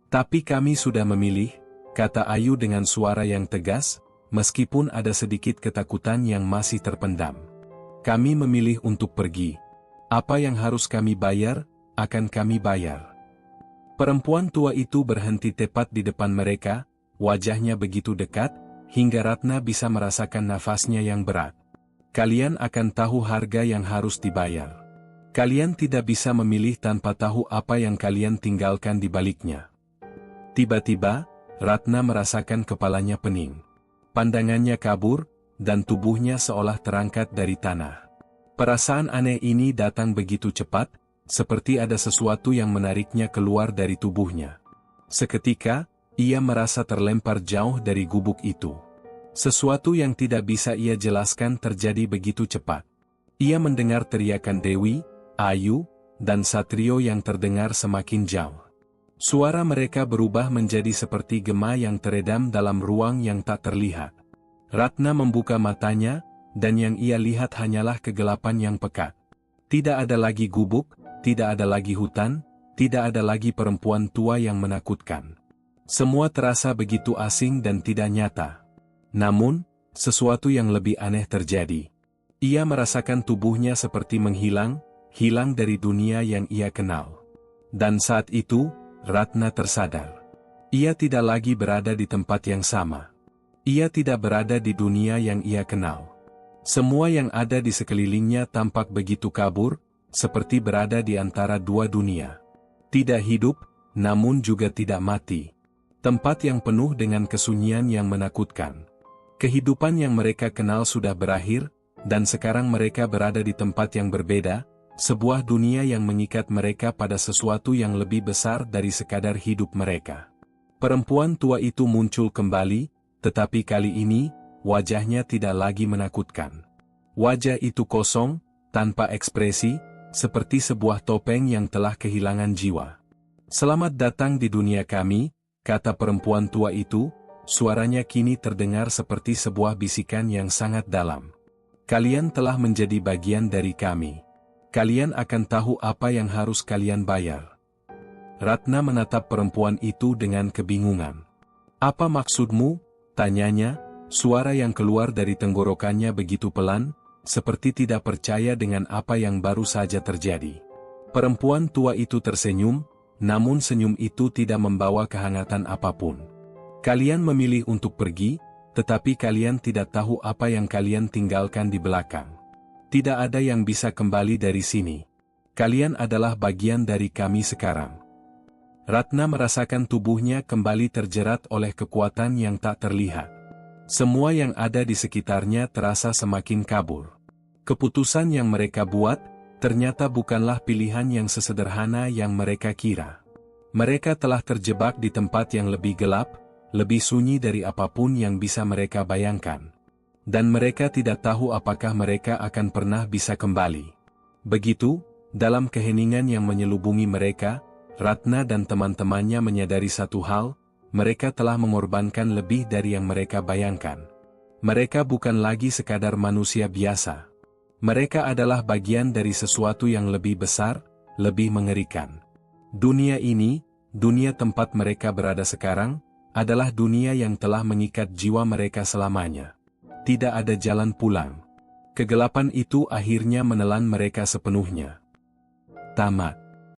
Tapi kami sudah memilih, kata Ayu dengan suara yang tegas, meskipun ada sedikit ketakutan yang masih terpendam. Kami memilih untuk pergi. Apa yang harus kami bayar, akan kami bayar. Perempuan tua itu berhenti tepat di depan mereka, wajahnya begitu dekat, hingga Ratna bisa merasakan nafasnya yang berat. Kalian akan tahu harga yang harus dibayar. Kalian tidak bisa memilih tanpa tahu apa yang kalian tinggalkan di baliknya. Tiba-tiba, Ratna merasakan kepalanya pening. Pandangannya kabur, dan tubuhnya seolah terangkat dari tanah. Perasaan aneh ini datang begitu cepat, seperti ada sesuatu yang menariknya keluar dari tubuhnya. Seketika, ia merasa terlempar jauh dari gubuk itu. Sesuatu yang tidak bisa ia jelaskan terjadi begitu cepat. Ia mendengar teriakan Dewi, Ayu, dan Satrio yang terdengar semakin jauh. Suara mereka berubah menjadi seperti gema yang teredam dalam ruang yang tak terlihat. Ratna membuka matanya, dan yang ia lihat hanyalah kegelapan yang pekat. Tidak ada lagi gubuk, tidak ada lagi hutan, tidak ada lagi perempuan tua yang menakutkan. Semua terasa begitu asing dan tidak nyata. Namun, sesuatu yang lebih aneh terjadi. Ia merasakan tubuhnya seperti menghilang, hilang dari dunia yang ia kenal. Dan saat itu, Ratna tersadar. Ia tidak lagi berada di tempat yang sama. Ia tidak berada di dunia yang ia kenal. Semua yang ada di sekelilingnya tampak begitu kabur, seperti berada di antara dua dunia. Tidak hidup, namun juga tidak mati. Tempat yang penuh dengan kesunyian yang menakutkan. Kehidupan yang mereka kenal sudah berakhir, dan sekarang mereka berada di tempat yang berbeda, sebuah dunia yang mengikat mereka pada sesuatu yang lebih besar dari sekadar hidup mereka. Perempuan tua itu muncul kembali, tetapi kali ini, wajahnya tidak lagi menakutkan. Wajah itu kosong, tanpa ekspresi, seperti sebuah topeng yang telah kehilangan jiwa. "Selamat datang di dunia kami," kata perempuan tua itu, suaranya kini terdengar seperti sebuah bisikan yang sangat dalam. "Kalian telah menjadi bagian dari kami. Kalian akan tahu apa yang harus kalian bayar." Ratna menatap perempuan itu dengan kebingungan. "Apa maksudmu?" tanyanya, suara yang keluar dari tenggorokannya begitu pelan, seperti tidak percaya dengan apa yang baru saja terjadi. Perempuan tua itu tersenyum, namun senyum itu tidak membawa kehangatan apapun. "Kalian memilih untuk pergi, tetapi kalian tidak tahu apa yang kalian tinggalkan di belakang. Tidak ada yang bisa kembali dari sini. Kalian adalah bagian dari kami sekarang." Ratna merasakan tubuhnya kembali terjerat oleh kekuatan yang tak terlihat. Semua yang ada di sekitarnya terasa semakin kabur. Keputusan yang mereka buat, ternyata bukanlah pilihan yang sesederhana yang mereka kira. Mereka telah terjebak di tempat yang lebih gelap, lebih sunyi dari apapun yang bisa mereka bayangkan. Dan mereka tidak tahu apakah mereka akan pernah bisa kembali. Begitu, dalam keheningan yang menyelubungi mereka, Ratna dan teman-temannya menyadari satu hal, mereka telah mengorbankan lebih dari yang mereka bayangkan. Mereka bukan lagi sekadar manusia biasa. Mereka adalah bagian dari sesuatu yang lebih besar, lebih mengerikan. Dunia ini, dunia tempat mereka berada sekarang, adalah dunia yang telah mengikat jiwa mereka selamanya. Tidak ada jalan pulang. Kegelapan itu akhirnya menelan mereka sepenuhnya. Tamat.